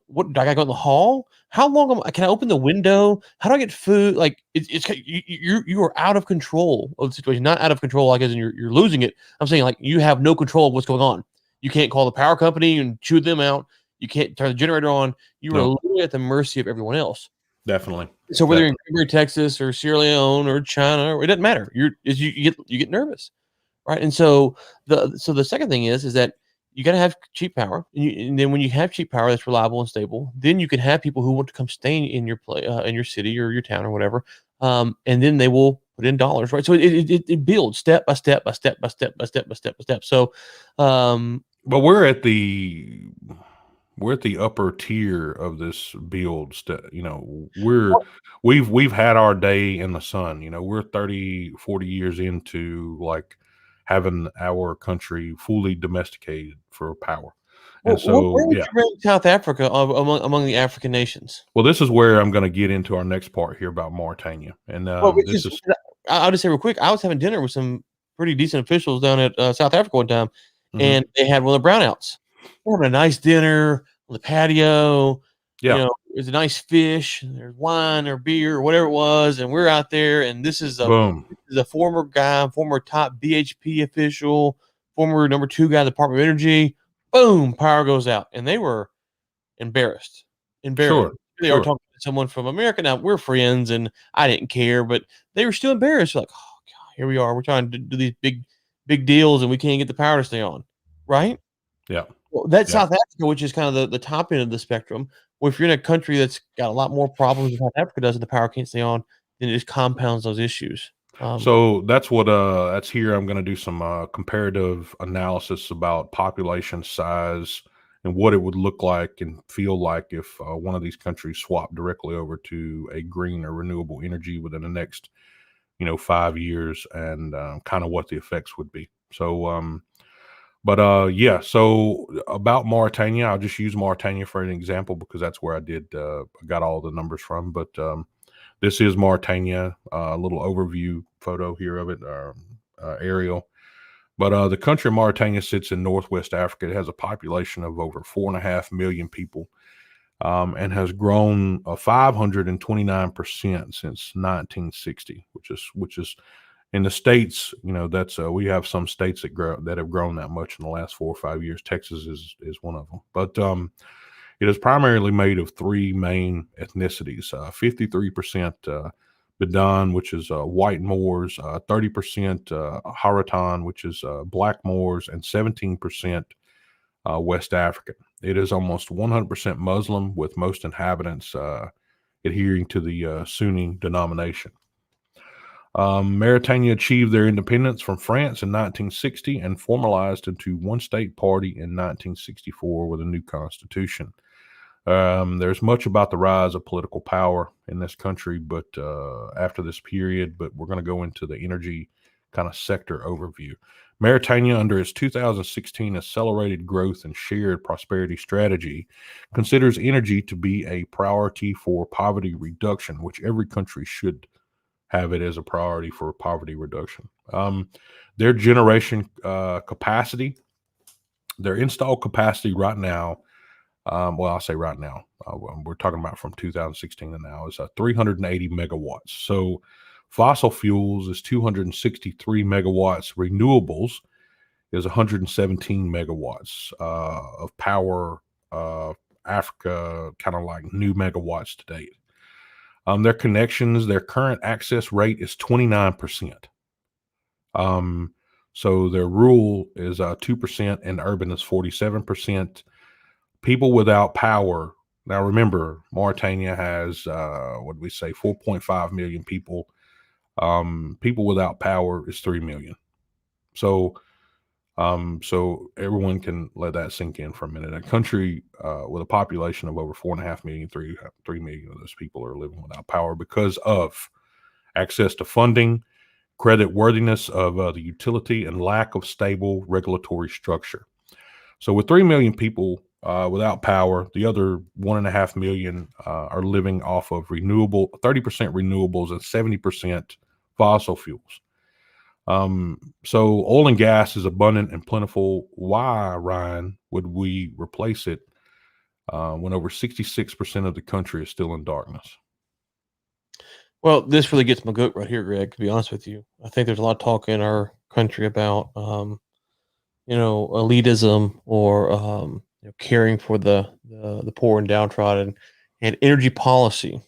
Speaker 2: what do I got to go in the hall? How long can I open the window? How do I get food? Like you are out of control of the situation, not out of control like as in you're losing it. I'm saying like you have no control of what's going on. You can't call the power company and chew them out. You can't turn the generator on. You are literally at the mercy of everyone else.
Speaker 3: Definitely.
Speaker 2: So whether you're in Greenberg, Texas, or Sierra Leone, or China, it doesn't matter. You get nervous, right? And so the second thing is that you got to have cheap power, and then when you have cheap power that's reliable and stable, then you can have people who want to come stay in your in your city or your town or whatever, and then they will put in dollars, right? So it builds step by step by step by step by step by step by step. So,
Speaker 3: but we're we're at the upper tier of this build. You know, we've had our day in the sun. You know, we're 30, 40 years into like having our country fully domesticated for power. And so,
Speaker 2: Where would
Speaker 3: yeah.
Speaker 2: you rank South Africa among the African nations?
Speaker 3: Well, this is where I'm going to get into our next part here about Mauritania. And this is
Speaker 2: I'll just say real quick. I was having dinner with some pretty decent officials down at South Africa one time, and they had one of the brownouts. We're having a nice dinner on the patio.
Speaker 3: Yeah.
Speaker 2: You know, there's a nice fish, there's wine or beer or whatever it was, and we're out there. And this is
Speaker 3: boom.
Speaker 2: a former guy, former top BHP official, former number 2 guy in the Department of Energy. Boom, power goes out, and they were embarrassed.
Speaker 3: Sure.
Speaker 2: They are talking to someone from America. Now we're friends, and I didn't care, but they were still embarrassed. Like, oh god, here we are. We're trying to do these big deals, and we can't get the power to stay on, right?
Speaker 3: Yeah.
Speaker 2: Well, that's South Africa, which is kind of the top end of the spectrum. Well, if you're in a country that's got a lot more problems than South Africa does, and the power can't stay on, then it just compounds those issues.
Speaker 3: So that's what that's here. I'm going to do some comparative analysis about population size and what it would look like and feel like if one of these countries swapped directly over to a green or renewable energy within the next, 5 years, and kind of what the effects would be. So, yeah. So about Mauritania, I'll just use Mauritania for an example because that's where I got all the numbers from. But this is Mauritania, a little overview photo here of it, aerial. But the country of Mauritania sits in Northwest Africa. It has a population of over 4.5 million people, and has grown 529% since 1960, which is in the states. That's we have some states that have grown that much in the last 4 or 5 years. Texas is one of them, but it is primarily made of 3 main ethnicities: 53% Bedan, which is white Moors; 30% Haratan, which is black Moors; and 17% West African. It is almost 100% Muslim, with most inhabitants adhering to the Sunni denomination. Mauritania achieved their independence from France in 1960 and formalized into one-state party in 1964 with a new constitution. There's much about the rise of political power in this country, but after this period, but we're going to go into the energy kind of sector overview. Mauritania, under its 2016 accelerated growth and shared prosperity strategy, considers energy to be a priority for poverty reduction, which every country should have it as a priority for poverty reduction. Their generation capacity, their installed capacity right now, I'll say right now, we're talking about from 2016 to now, is 380 megawatts. So fossil fuels is 263 megawatts. Renewables is 117 megawatts of power. Africa, kind of like new megawatts to date. Their connections, their current access rate is 29%. So their rural is 2% and urban is 47%. People without power. Now remember, Mauritania has 4.5 million people. People without power is 3 million. So everyone can let that sink in for a minute. A country with a population of over 4.5 million, 3 million of those people are living without power because of access to funding, credit worthiness of the utility, and lack of stable regulatory structure. So with 3 million people without power, the other 1.5 million are living off of 30% renewables and 70% fossil fuels. So oil and gas is abundant and plentiful. Why, Ryan, would we replace it when over 66% of the country is still in darkness?
Speaker 2: Well, this really gets my goat right here, Greg, to be honest with you. I think there's a lot of talk in our country about, elitism or, caring for the poor and downtrodden, and energy policy.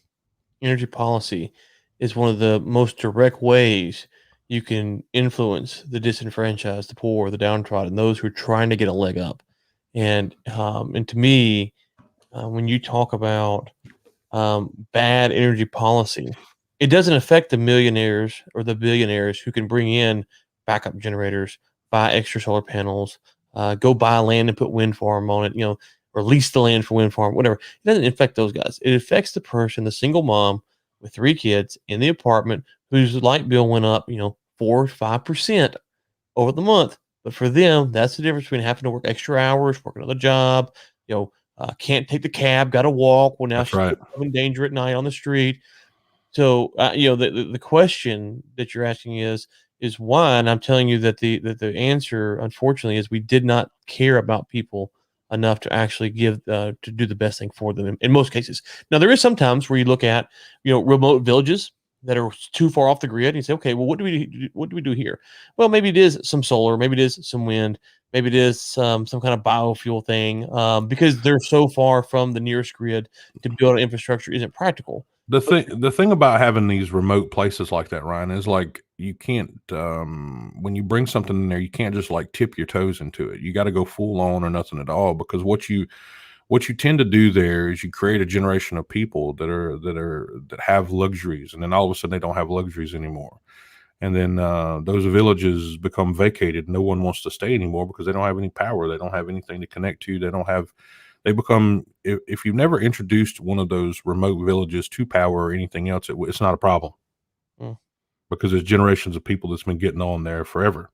Speaker 2: Energy policy is one of the most direct ways you can influence the disenfranchised, the poor, the downtrodden, those who are trying to get a leg up. And to me, when you talk about bad energy policy, it doesn't affect the millionaires or the billionaires who can bring in backup generators, buy extra solar panels, go buy land and put wind farm on it. or lease the land for wind farm, whatever. It doesn't affect those guys. It affects the person, the single mom with 3 kids in the apartment whose light bill went up, 4 or 5% over the month. But for them, that's the difference between having to work extra hours, work another job, can't take the cab, got to walk. Well, now
Speaker 3: That's
Speaker 2: she's
Speaker 3: right.
Speaker 2: in danger at night on the street. So, the question that you're asking is why, and I'm telling you that the answer, unfortunately, is we did not care about people enough to actually to do the best thing for them in most cases. Now, there is sometimes where you look at, remote villages that are too far off the grid, and you say, okay, well, what do we do here? Well, maybe it is some solar, maybe it is some wind, maybe it is some kind of biofuel thing, because they're so far from the nearest grid to build an infrastructure isn't practical.
Speaker 3: The thing about having these remote places like that, Ryan, is like you can't when you bring something in there, you can't just like tip your toes into it. You got to go full on or nothing at all, because what you tend to do there is you create a generation of people that have luxuries, and then all of a sudden they don't have luxuries anymore. And then those villages become vacated. No one wants to stay anymore because they don't have any power. They don't have anything to connect to. They become, if you've never introduced one of those remote villages to power or anything else, it's not a problem because there's generations of people that's been getting on there forever.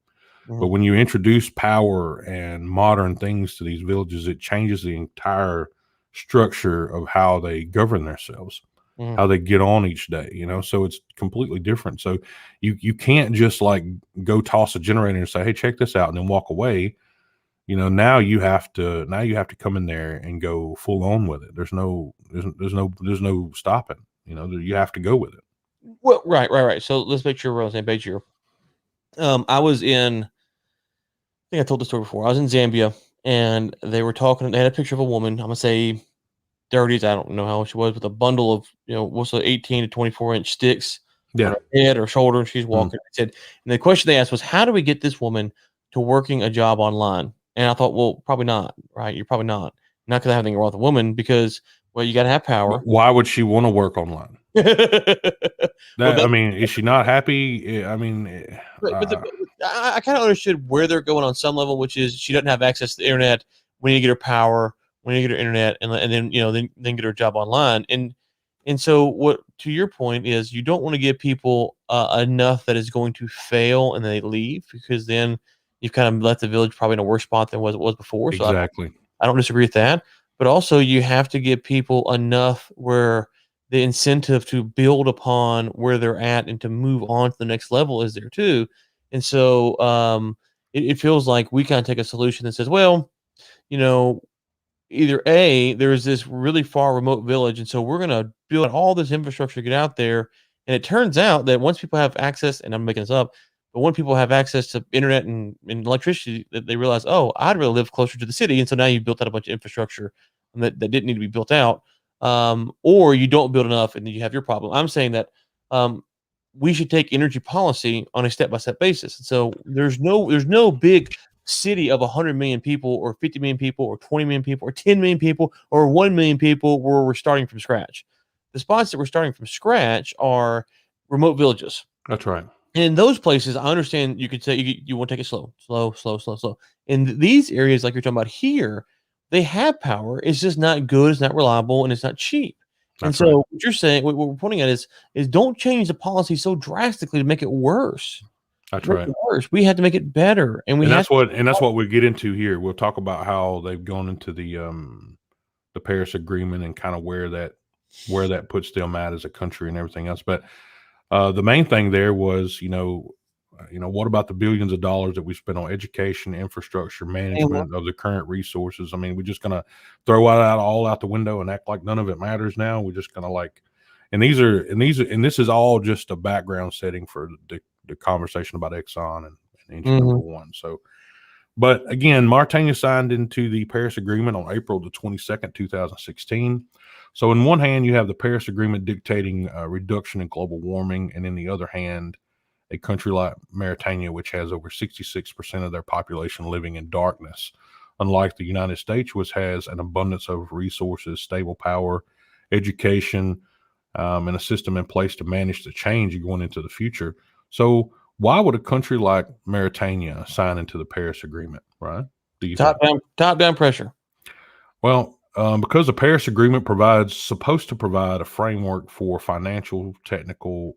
Speaker 3: But when you introduce power and modern things to these villages, it changes the entire structure of how they govern themselves, how they get on each day, so it's completely different. So you can't just like go toss a generator and say, hey, check this out, and then walk away. Now you have to come in there and go full on with it. There's no stopping. You have to go with it.
Speaker 2: Well, right. So let's make sure we're on the same page here. I think I told the story before. I was in Zambia, and they were talking. They had a picture of a woman. I'm gonna say 30s. I don't know how old she was, with a bundle of what's the 18 to 24-inch sticks on her head or shoulder, and she's walking. And the question they asked was, how do we get this woman to working a job online? And I thought, well, probably not, right? You're probably not because I have anything wrong with a woman, because you got to have power.
Speaker 3: Why would she want to work online? I mean, is she not happy? I mean,
Speaker 2: I kind of understood where they're going on some level, which is she doesn't have access to the internet. We need to get her power. We need to get her internet, and then then get her job online. And so, what to your point is, you don't want to give people enough that is going to fail and they leave, because then you've kind of left the village probably in a worse spot than it was before. So
Speaker 3: exactly.
Speaker 2: I don't disagree with that, but also you have to give people enough where the incentive to build upon where they're at and to move on to the next level is there too. And so it feels like we kind of take a solution that says, well, either A, there's this really far remote village, and so we're going to build all this infrastructure to get out there. And it turns out that once people have access, and I'm making this up, but when people have access to internet and electricity, that they realize, oh, I'd rather live closer to the city. And so now you've built out a bunch of infrastructure that didn't need to be built out. Or you don't build enough, and then you have your problem. I'm saying that we should take energy policy on a step-by-step basis. And so there's no big city of 100 million people or 50 million people or 20 million people or 10 million people or 1 million people where we're starting from scratch. The spots that we're starting from scratch are remote villages.
Speaker 3: That's right.
Speaker 2: And in those places, I understand you could say you want to take it slow. In these areas, like you're talking about here, they have power. It's just not good. It's not reliable, and it's not cheap. That's and so right. What you're saying, what we're pointing at is don't change the policy so drastically to make it worse.
Speaker 3: That's right.
Speaker 2: Worse. We had to make it better, and
Speaker 3: that's what we get into here. We'll talk about how they've gone into the Paris Agreement and kind of where that puts them at as a country and everything else. But the main thing there was, what about the billions of dollars that we spent on education, infrastructure, management of the current resources? I mean, we're just gonna throw all out the window and act like none of it matters now. We're just gonna and this is all just a background setting for the conversation about Exxon and Engine No. So, but again, Mauritania signed into the Paris Agreement on April the 22nd, 2016. So, in one hand, you have the Paris Agreement dictating a reduction in global warming, and in the other hand, a country like Mauritania, which has over 66% of their population living in darkness, unlike the United States, which has an abundance of resources, stable power, education, and a system in place to manage the change going into the future. So why would a country like Mauritania sign into the Paris Agreement, right?
Speaker 2: Top down pressure.
Speaker 3: Well, because the Paris Agreement supposed to provide a framework for financial, technical,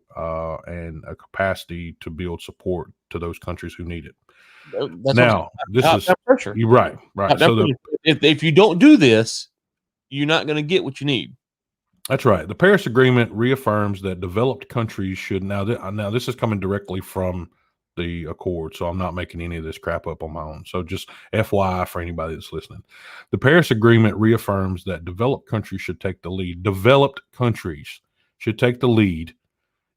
Speaker 3: and a capacity to build support to those countries who need it.
Speaker 2: That's
Speaker 3: Now, this is
Speaker 2: that pressure.
Speaker 3: you're right. So
Speaker 2: if you don't do this, you're not going to get what you need.
Speaker 3: that's right. The Paris Agreement reaffirms that developed countries should now this is coming directly from the Accord, so I'm not making any of this crap up on my own. So just FYI for anybody that's listening. The Paris Agreement reaffirms that developed countries should take the lead. Developed countries should take the lead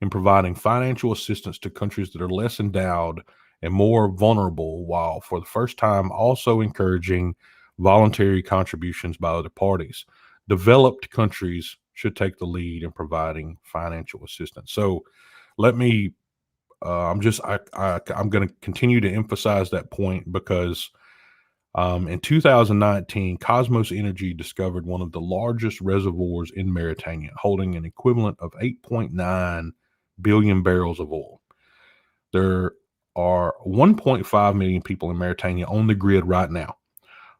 Speaker 3: in providing financial assistance to countries that are less endowed and more vulnerable, while for the first time also encouraging voluntary contributions by other parties. Developed countries should take the lead in providing financial assistance. So let me I'm going to continue to emphasize that point because in 2019, Cosmos Energy discovered one of the largest reservoirs in Mauritania, holding an equivalent of 8.9 billion barrels of oil. There are 1.5 million people in Mauritania on the grid right now.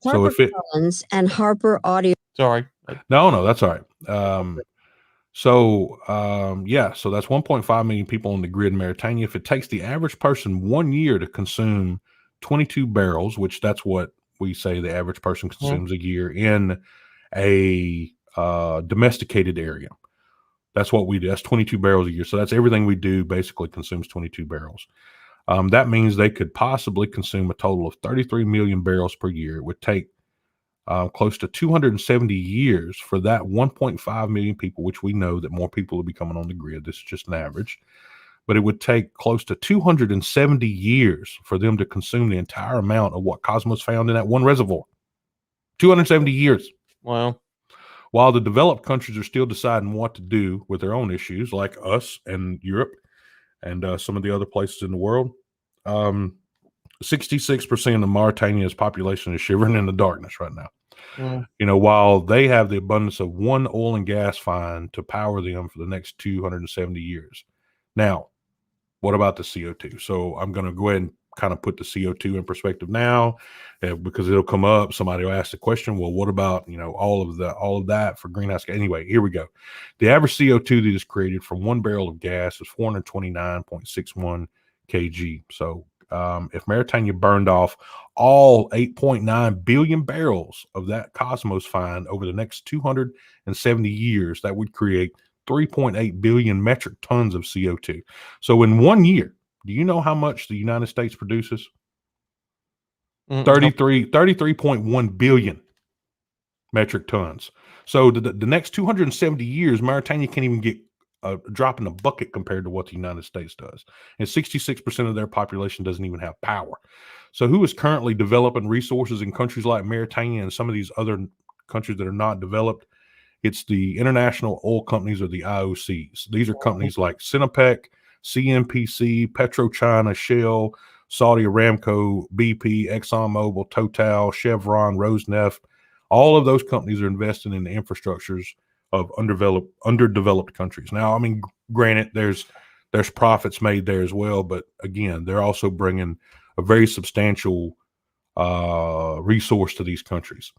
Speaker 3: So if it
Speaker 4: and Harper Audio.
Speaker 2: Sorry.
Speaker 3: No, that's all right. So that's 1.5 million people on the grid in Mauritania. If it takes the average person 1 year to consume 22 barrels, which that's what we say the average person consumes a year in a domesticated area. That's what we do. That's 22 barrels a year. So that's everything we do basically consumes 22 barrels. That means they could possibly consume a total of 33 million barrels per year. It would take close to 270 years for that 1.5 million people, which we know that more people will be coming on the grid. This is just an average. But it would take close to 270 years for them to consume the entire amount of what Cosmos found in that one reservoir. 270 years.
Speaker 2: Wow.
Speaker 3: While the developed countries are still deciding what to do with their own issues, like us and Europe and some of the other places in the world, 66% of Mauritania's population is shivering in the darkness right now. While they have the abundance of one oil and gas find to power them for the next 270 years. Now, what about the CO2? So I'm going to go ahead and kind of put the CO2 in perspective now, because it'll come up. Somebody will ask the question, well, what about, all of that for greenhouse gas? Anyway, here we go. The average CO2 that is created from one barrel of gas is 429.61 kg. So if Mauritania burned off all 8.9 billion barrels of that Cosmos find over the next 270 years, that would create 3.8 billion metric tons of CO2. So in 1 year, do you know how much the United States produces? 33.1 billion metric tons. So the next 270 years, Mauritania can't even get a drop in the bucket compared to what the United States does. And 66% of their population doesn't even have power. So who is currently developing resources in countries like Mauritania and some of these other countries that are not developed? It's the international oil companies, or the IOCs. These are companies like Sinopec, CNPC, PetroChina, Shell, Saudi Aramco, BP, ExxonMobil, Total, Chevron, Rosneft. All of those companies are investing in the infrastructures of underdeveloped countries. Now, I mean, granted, there's profits made there as well, but again, they're also bringing a very substantial resource to these countries.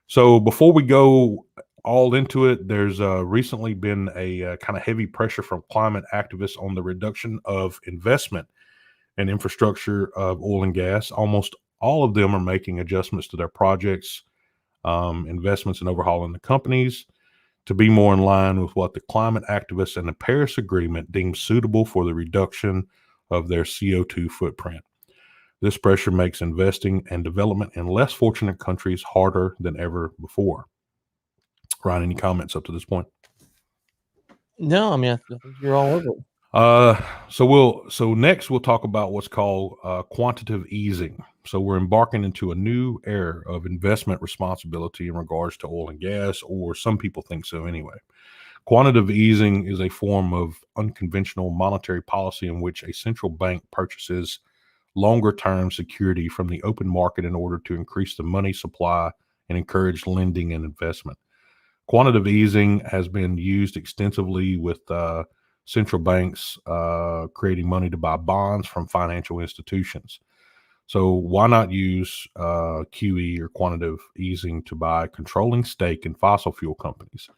Speaker 3: So before we go all into it, there's recently been a kind of heavy pressure from climate activists on the reduction of investment in infrastructure of oil and gas. Almost all of them are making adjustments to their projects, investments in overhauling the companies to be more in line with what the climate activists and the Paris Agreement deem suitable for the reduction of their CO2 footprint. This pressure makes investing and development in less fortunate countries harder than ever before. Ryan, any comments up to this point?
Speaker 2: No, I mean, I think you're all over it.
Speaker 3: So next we'll talk about what's called quantitative easing. So we're embarking into a new era of investment responsibility in regards to oil and gas, or some people think so anyway. Quantitative easing is a form of unconventional monetary policy in which a central bank purchases longer-term security from the open market in order to increase the money supply and encourage lending and investment. Quantitative easing has been used extensively with central banks creating money to buy bonds from financial institutions. So why not use QE or quantitative easing to buy controlling stake in fossil fuel companies?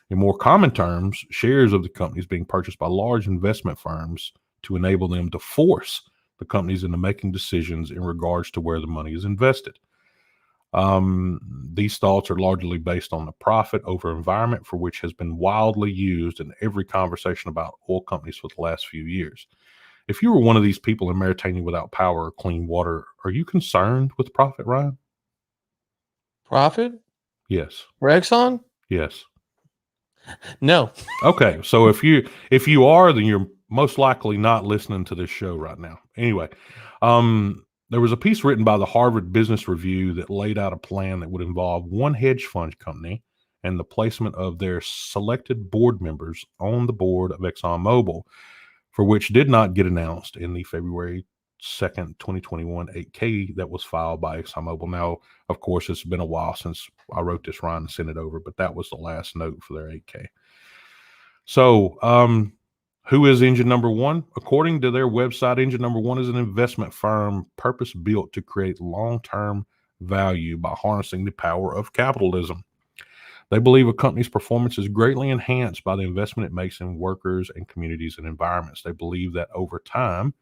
Speaker 3: In more common terms, shares of the companies being purchased by large investment firms to enable them to force the companies into making decisions in regards to where the money is invested. These thoughts are largely based on the profit over environment, for which has been wildly used in every conversation about oil companies for the last few years. If you were one of these people in maintaining without power or clean water, are you concerned with profit, Ryan?
Speaker 2: Profit?
Speaker 3: Yes.
Speaker 2: For Exxon?
Speaker 3: Yes.
Speaker 2: No.
Speaker 3: Okay. So if you are, then you're most likely not listening to this show right now. Anyway, there was a piece written by the Harvard Business Review that laid out a plan that would involve one hedge fund company and the placement of their selected board members on the board of ExxonMobil, for which did not get announced in the February 2nd, 2021 8K that was filed by ExxonMobil. Now, of course, it's been a while since I wrote this, Ryan, and sent it over, but that was the last note for their 8K. So, who is Engine Number One? According to their website, Engine Number One is an investment firm purpose-built to create long-term value by harnessing the power of capitalism. They believe a company's performance is greatly enhanced by the investment it makes in workers and communities and environments. They believe that over time,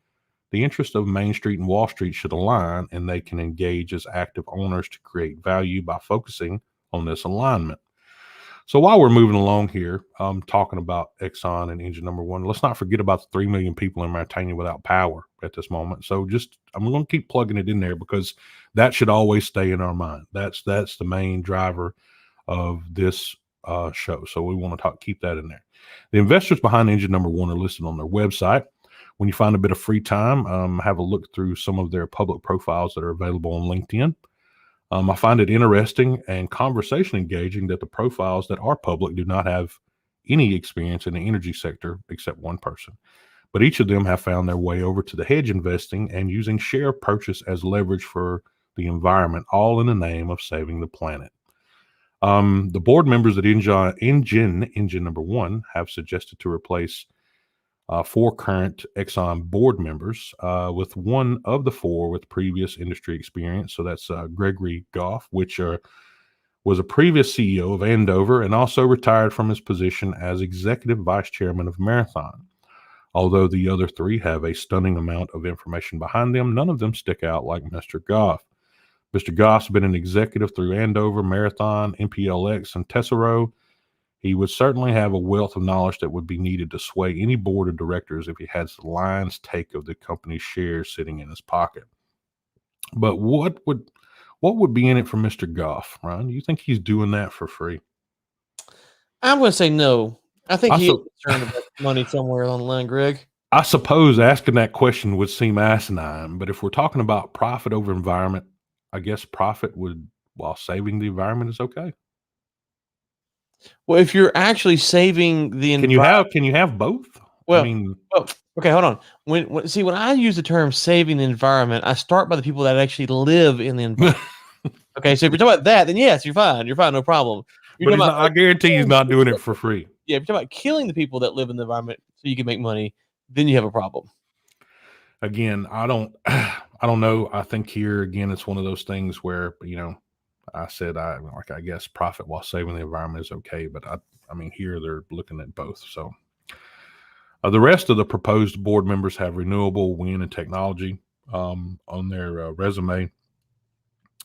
Speaker 3: the interests of Main Street and Wall Street should align, and they can engage as active owners to create value by focusing on this alignment. So while we're moving along here, talking about Exxon and Engine Number One, let's not forget about the 3 million people in maintaining without power at this moment. So I'm going to keep plugging it in there because that should always stay in our mind. That's the main driver of this show. So we want to keep that in there. The investors behind Engine Number One are listed on their website. When you find a bit of free time, have a look through some of their public profiles that are available on LinkedIn. I find it interesting and conversation engaging that the profiles that are public do not have any experience in the energy sector except one person. But each of them have found their way over to the hedge investing and using share purchase as leverage for the environment, all in the name of saving the planet. The board members at Engine Number One have suggested to replace 4 current Exxon board members with one of the 4 with previous industry experience. So that's Gregory Goff, which was a previous CEO of Andover and also retired from his position as executive vice chairman of Marathon. Although the other 3 have a stunning amount of information behind them, none of them stick out like Mr. Goff. Mr. Goff's been an executive through Andover, Marathon, MPLX, and Tesoro. He would certainly have a wealth of knowledge that would be needed to sway any board of directors if he had the lion's take of the company's shares sitting in his pocket. But what would be in it for Mr. Goff, Ryan? Do you think he's doing that for free?
Speaker 2: I'm going to say no. I think he is concerned about money somewhere along the line, Greg.
Speaker 3: I suppose asking that question would seem asinine, but if we're talking about profit over environment, I guess profit while saving the environment is okay.
Speaker 2: Well, if you're actually saving the environment,
Speaker 3: can you have both?
Speaker 2: Well, okay, hold on. When I use the term saving the environment, I start by the people that actually live in the environment. Okay, so if you're talking about that, then yes, you're fine. You're fine, no problem.
Speaker 3: But I guarantee he's not doing it for free.
Speaker 2: Yeah, if you're talking about killing the people that live in the environment so you can make money, then you have a problem.
Speaker 3: Again, I don't know. I think here again, it's one of those things where I said I guess profit while saving the environment is okay, but I mean here they're looking at both. So the rest of the proposed board members have renewable, wind, and technology on their resume,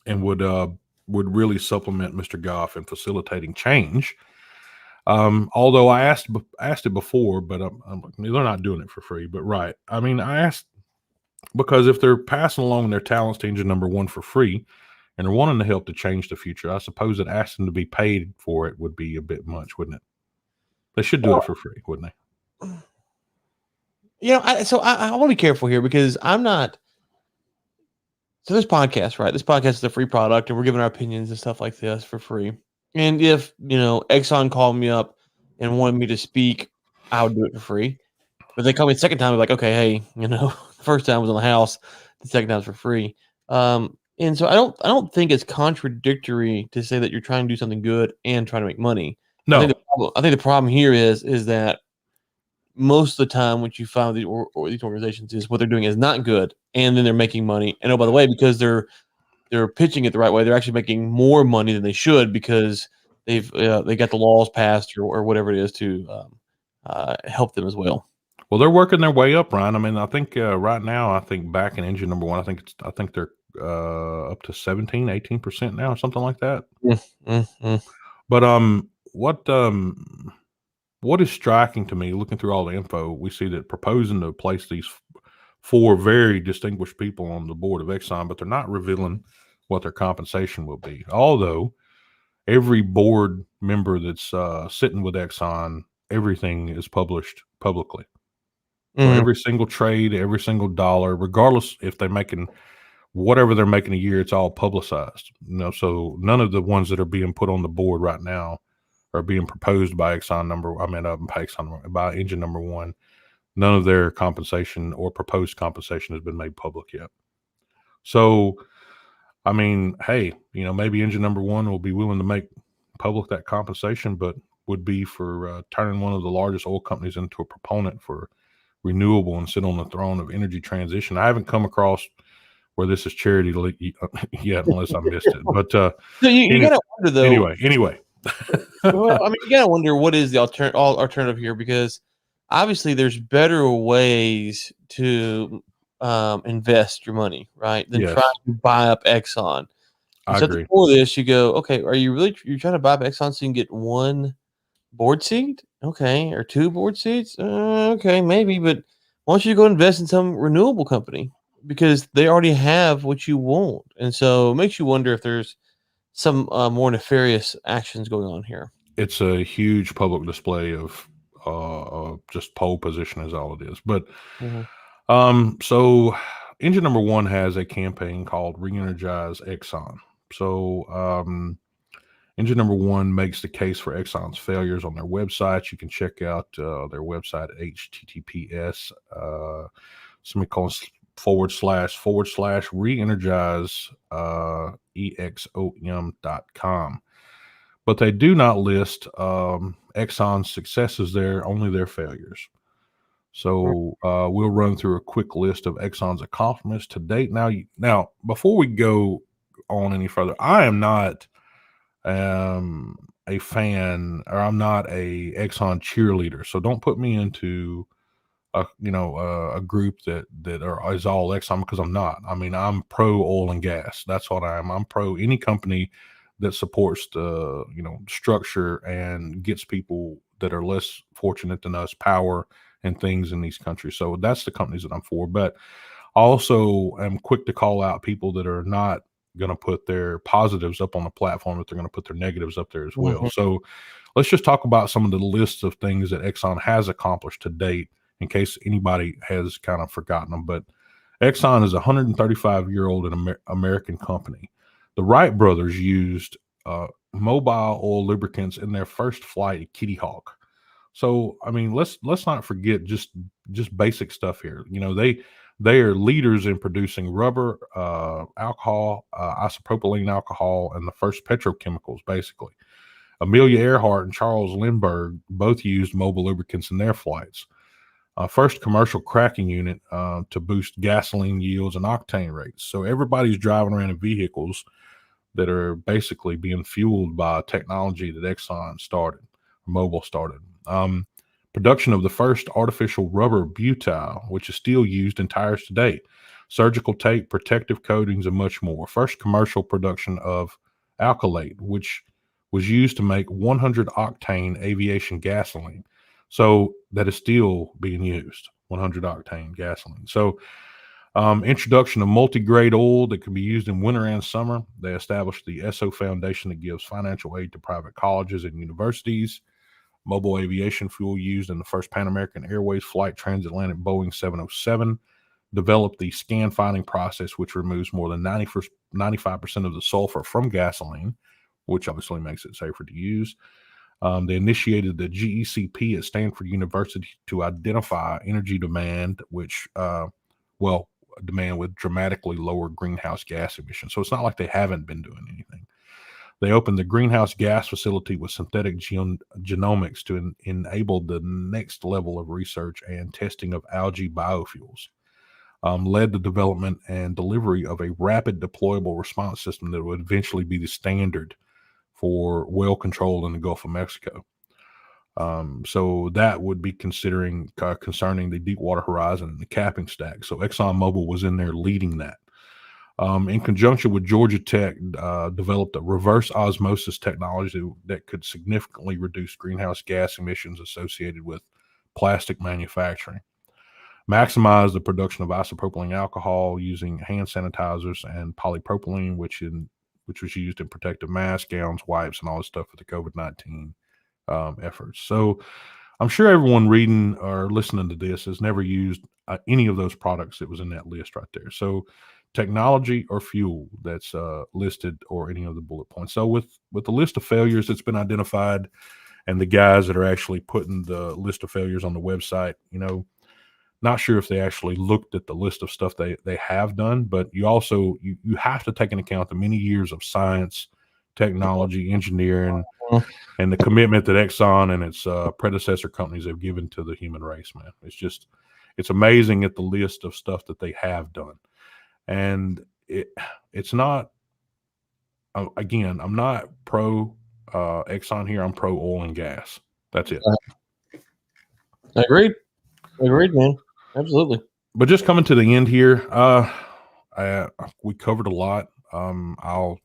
Speaker 3: and would really supplement Mr. Goff in facilitating change. Although I asked it before, but they're not doing it for free. But right, I mean I asked because if they're passing along their talents to Engine Number One for free, and they're wanting to help to change the future, I suppose that asking to be paid for it would be a bit much, wouldn't it? They should do it for free, wouldn't they?
Speaker 2: I want to be careful here because I'm not. So this podcast, right? This podcast is a free product, and we're giving our opinions and stuff like this for free. And if Exxon called me up and wanted me to speak, I would do it for free. But they call me the second time, like, okay, hey, the first time was on the house, the second time was for free. And so I don't think it's contradictory to say that you're trying to do something good and trying to make money.
Speaker 3: No,
Speaker 2: I think the problem here is that most of the time what you find with these organizations is what they're doing is not good, and then they're making money. And oh, by the way, because they're pitching it the right way, they're actually making more money than they should because they got the laws passed or whatever it is to help them as well.
Speaker 3: Well, they're working their way up, Ryan. I mean, I think right now, I think back in engine number one, I think they're up to 18% now, or something like that. But what is striking to me, looking through all the info, we see that proposing to place these 4 very distinguished people on the board of Exxon, but they're not revealing what their compensation will be. Although every board member that's sitting with Exxon, everything is published publicly. So every single trade, every single dollar, regardless if they're making whatever they're making a year, it's all publicized. So none of the ones that are being put on the board right now are being proposed by by engine number one. None of their compensation or proposed compensation has been made public yet. So, I mean, hey, maybe engine number one will be willing to make public that compensation, but would be for turning one of the largest oil companies into a proponent for renewable and sit on the throne of energy transition. I haven't come across where this is charity yet, unless I missed it. But
Speaker 2: so you gotta wonder though.
Speaker 3: Anyway.
Speaker 2: Well, I mean, you gotta wonder what is the alternative here, because obviously there's better ways to invest your money, right, than trying to buy up Exxon.
Speaker 3: I agree.
Speaker 2: Before this, you go, okay, are you you're trying to buy up Exxon so you can get 1 board seat? Okay, or 2 board seats? Okay, maybe, but why don't you go invest in some renewable company, because they already have what you want, and so it makes you wonder if there's some more nefarious actions going on here.
Speaker 3: It's a huge public display of just pole position is all it is. But so engine number one has a campaign called Re-Energize Exxon. So engine number one makes the case for Exxon's failures on their website. You can check out their website at https / re-energize exom.com. But they do not list Exxon's successes there, only their failures. So we'll run through a quick list of Exxon's accomplishments to date. Now, before we go on any further, I am not a fan, or I'm not a Exxon cheerleader. So don't put me into a group that is all Exxon, because I'm not. I mean, I'm pro oil and gas. That's what I am. I'm pro any company that supports the structure and gets people that are less fortunate than us power and things in these countries. So that's the companies that I'm for. But I also am quick to call out people that are not going to put their positives up on the platform, but they're going to put their negatives up there as well. So let's just talk about some of the lists of things that Exxon has accomplished to date, in case anybody has kind of forgotten them. But Exxon is a 135-year-old American company. The Wright brothers used mobile oil lubricants in their first flight at Kitty Hawk. So, I mean, let's not forget just basic stuff here. They are leaders in producing rubber, alcohol, isopropylene alcohol, and the first petrochemicals, basically. Amelia Earhart and Charles Lindbergh both used mobile lubricants in their flights. First commercial cracking unit to boost gasoline yields and octane rates. So everybody's driving around in vehicles that are basically being fueled by technology that Exxon started, Mobil started. Production of the first artificial rubber butyl, which is still used in tires today. Surgical tape, protective coatings, and much more. First commercial production of alkylate, which was used to make 100 octane aviation gasoline. So that is still being used, 100 octane gasoline. So introduction of multi-grade oil that can be used in winter and summer. They established the ESSO Foundation that gives financial aid to private colleges and universities. Mobile aviation fuel used in the first Pan American Airways flight, transatlantic Boeing 707. Developed the scan finding process, which removes more than 95% of the sulfur from gasoline, which obviously makes it safer to use. They initiated the GECP at Stanford University to identify energy demand, which, demand with dramatically lower greenhouse gas emissions. So it's not like they haven't been doing anything. They opened the greenhouse gas facility with synthetic genomics to enable the next level of research and testing of algae biofuels. Led the development and delivery of a rapid deployable response system that would eventually be the standard for well control in the Gulf of Mexico. So that would be concerning the Deepwater Horizon and the capping stack. So ExxonMobil was in there leading that. In conjunction with Georgia Tech, developed a reverse osmosis technology that could significantly reduce greenhouse gas emissions associated with plastic manufacturing. Maximize the production of isopropylene alcohol using hand sanitizers and polypropylene, which was used in protective masks, gowns, wipes, and all this stuff for the COVID-19 efforts. So I'm sure everyone reading or listening to this has never used any of those products that was in that list right there. So technology or fuel that's listed, or any of the bullet points. So with the list of failures that's been identified, and the guys that are actually putting the list of failures on the website, not sure if they actually looked at the list of stuff they have done, but you also you have to take into account the many years of science, technology, engineering, and the commitment that Exxon and its predecessor companies have given to the human race, man. It's amazing at the list of stuff that they have done. And it's not, again, I'm not pro Exxon here. I'm pro oil and gas. That's it.
Speaker 2: Agreed, man. Absolutely.
Speaker 3: But just coming to the end here, we covered a lot. I'll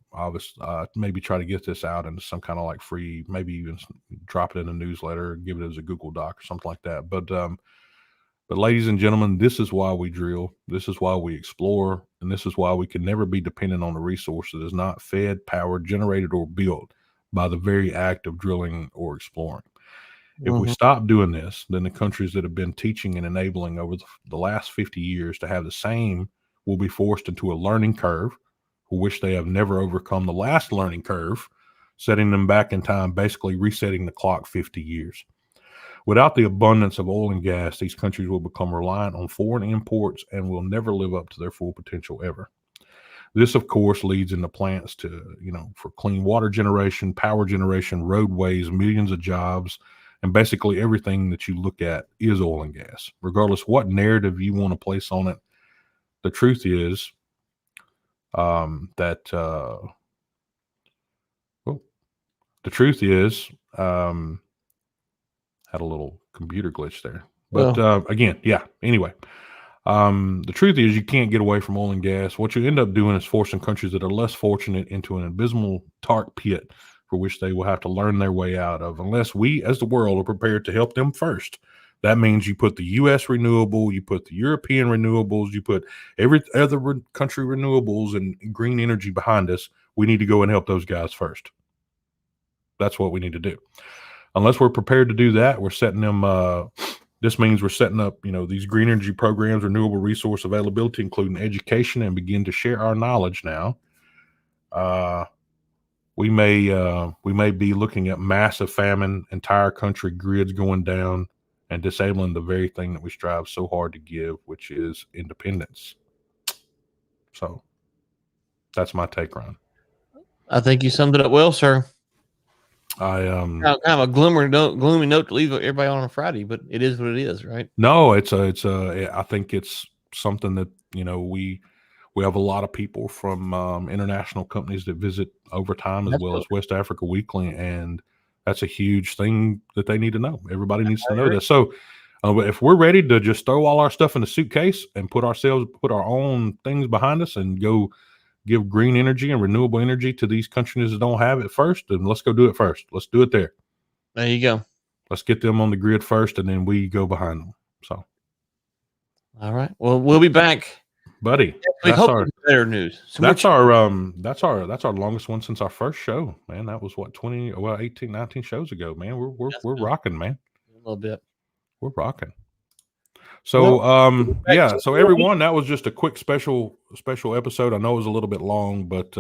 Speaker 3: maybe try to get this out into some kind of like free, maybe even drop it in a newsletter, give it as a Google Doc or something like that. But ladies and gentlemen, this is why we drill. This is why we explore. And this is why we can never be dependent on a resource that is not fed, powered, generated, or built by the very act of drilling or exploring. If we stop doing this, then the countries that have been teaching and enabling over the last 50 years to have the same will be forced into a learning curve for which they have never overcome the last learning curve, setting them back in time, basically resetting the clock 50 years. Without the abundance of oil and gas, these countries will become reliant on foreign imports and will never live up to their full potential ever. This, of course, leads into plants to, for clean water generation, power generation, roadways, millions of jobs, and basically everything that you look at is oil and gas. Regardless what narrative you want to place on it, the truth is had a little computer glitch there. But anyway, the truth is you can't get away from oil and gas. What you end up doing is forcing countries that are less fortunate into an abysmal dark pit for which they will have to learn their way out of, unless we as the world are prepared to help them first. That means you put the U.S. renewable, you put the European renewables, you put every other country renewables and green energy behind us. We need to go and help those guys first. That's what we need to do. Unless we're prepared to do that, we're setting them. This means we're setting up, these green energy programs, renewable resource availability, including education, and begin to share our knowledge now. We may be looking at massive famine, entire country grids going down, and disabling the very thing that we strive so hard to give, which is independence. So that's my take, Ron.
Speaker 2: I think you summed it up well, sir.
Speaker 3: Kind
Speaker 2: of a gloomy note to leave everybody on a Friday, but it is what it is, right?
Speaker 3: No, I think it's something that we have a lot of people from international companies that visit over time, as well as West Africa Weekly, and that's a huge thing that they need to know. Everybody needs to know that. So if we're ready to just throw all our stuff in a suitcase and put our own things behind us and go give green energy and renewable energy to these countries that don't have it first, then let's go do it first. Let's do it there.
Speaker 2: There you go.
Speaker 3: Let's get them on the grid first, and then we go behind them. So,
Speaker 2: all right. Well, we'll be back,
Speaker 3: buddy.
Speaker 2: We hope better news.
Speaker 3: That's our longest one since our first show, man. That was 18, 19 shows ago, man. We're rocking, man.
Speaker 2: A little bit.
Speaker 3: We're rocking. So, so everyone, that was just a quick special episode. I know it was a little bit long, but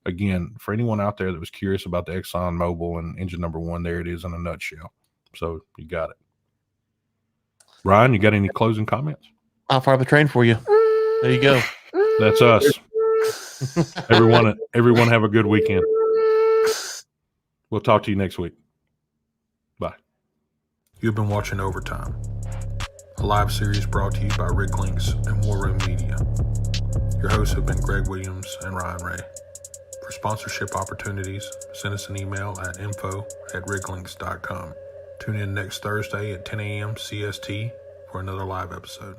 Speaker 3: again, for anyone out there that was curious about the ExxonMobil and engine number 1, there it is in a nutshell. So you got it. Ryan, you got any closing comments?
Speaker 2: I'll fire up a train for you. There you go.
Speaker 3: That's us. Everyone have a good weekend. We'll talk to you next week. Bye.
Speaker 1: You've been watching Overtime, a live series brought to you by Lynx and War Room Media. Your hosts have been Greg Williams and Ryan Ray. For sponsorship opportunities, send us an email at info@riglynx.com. Tune in next Thursday at 10 a.m. CST for another live episode.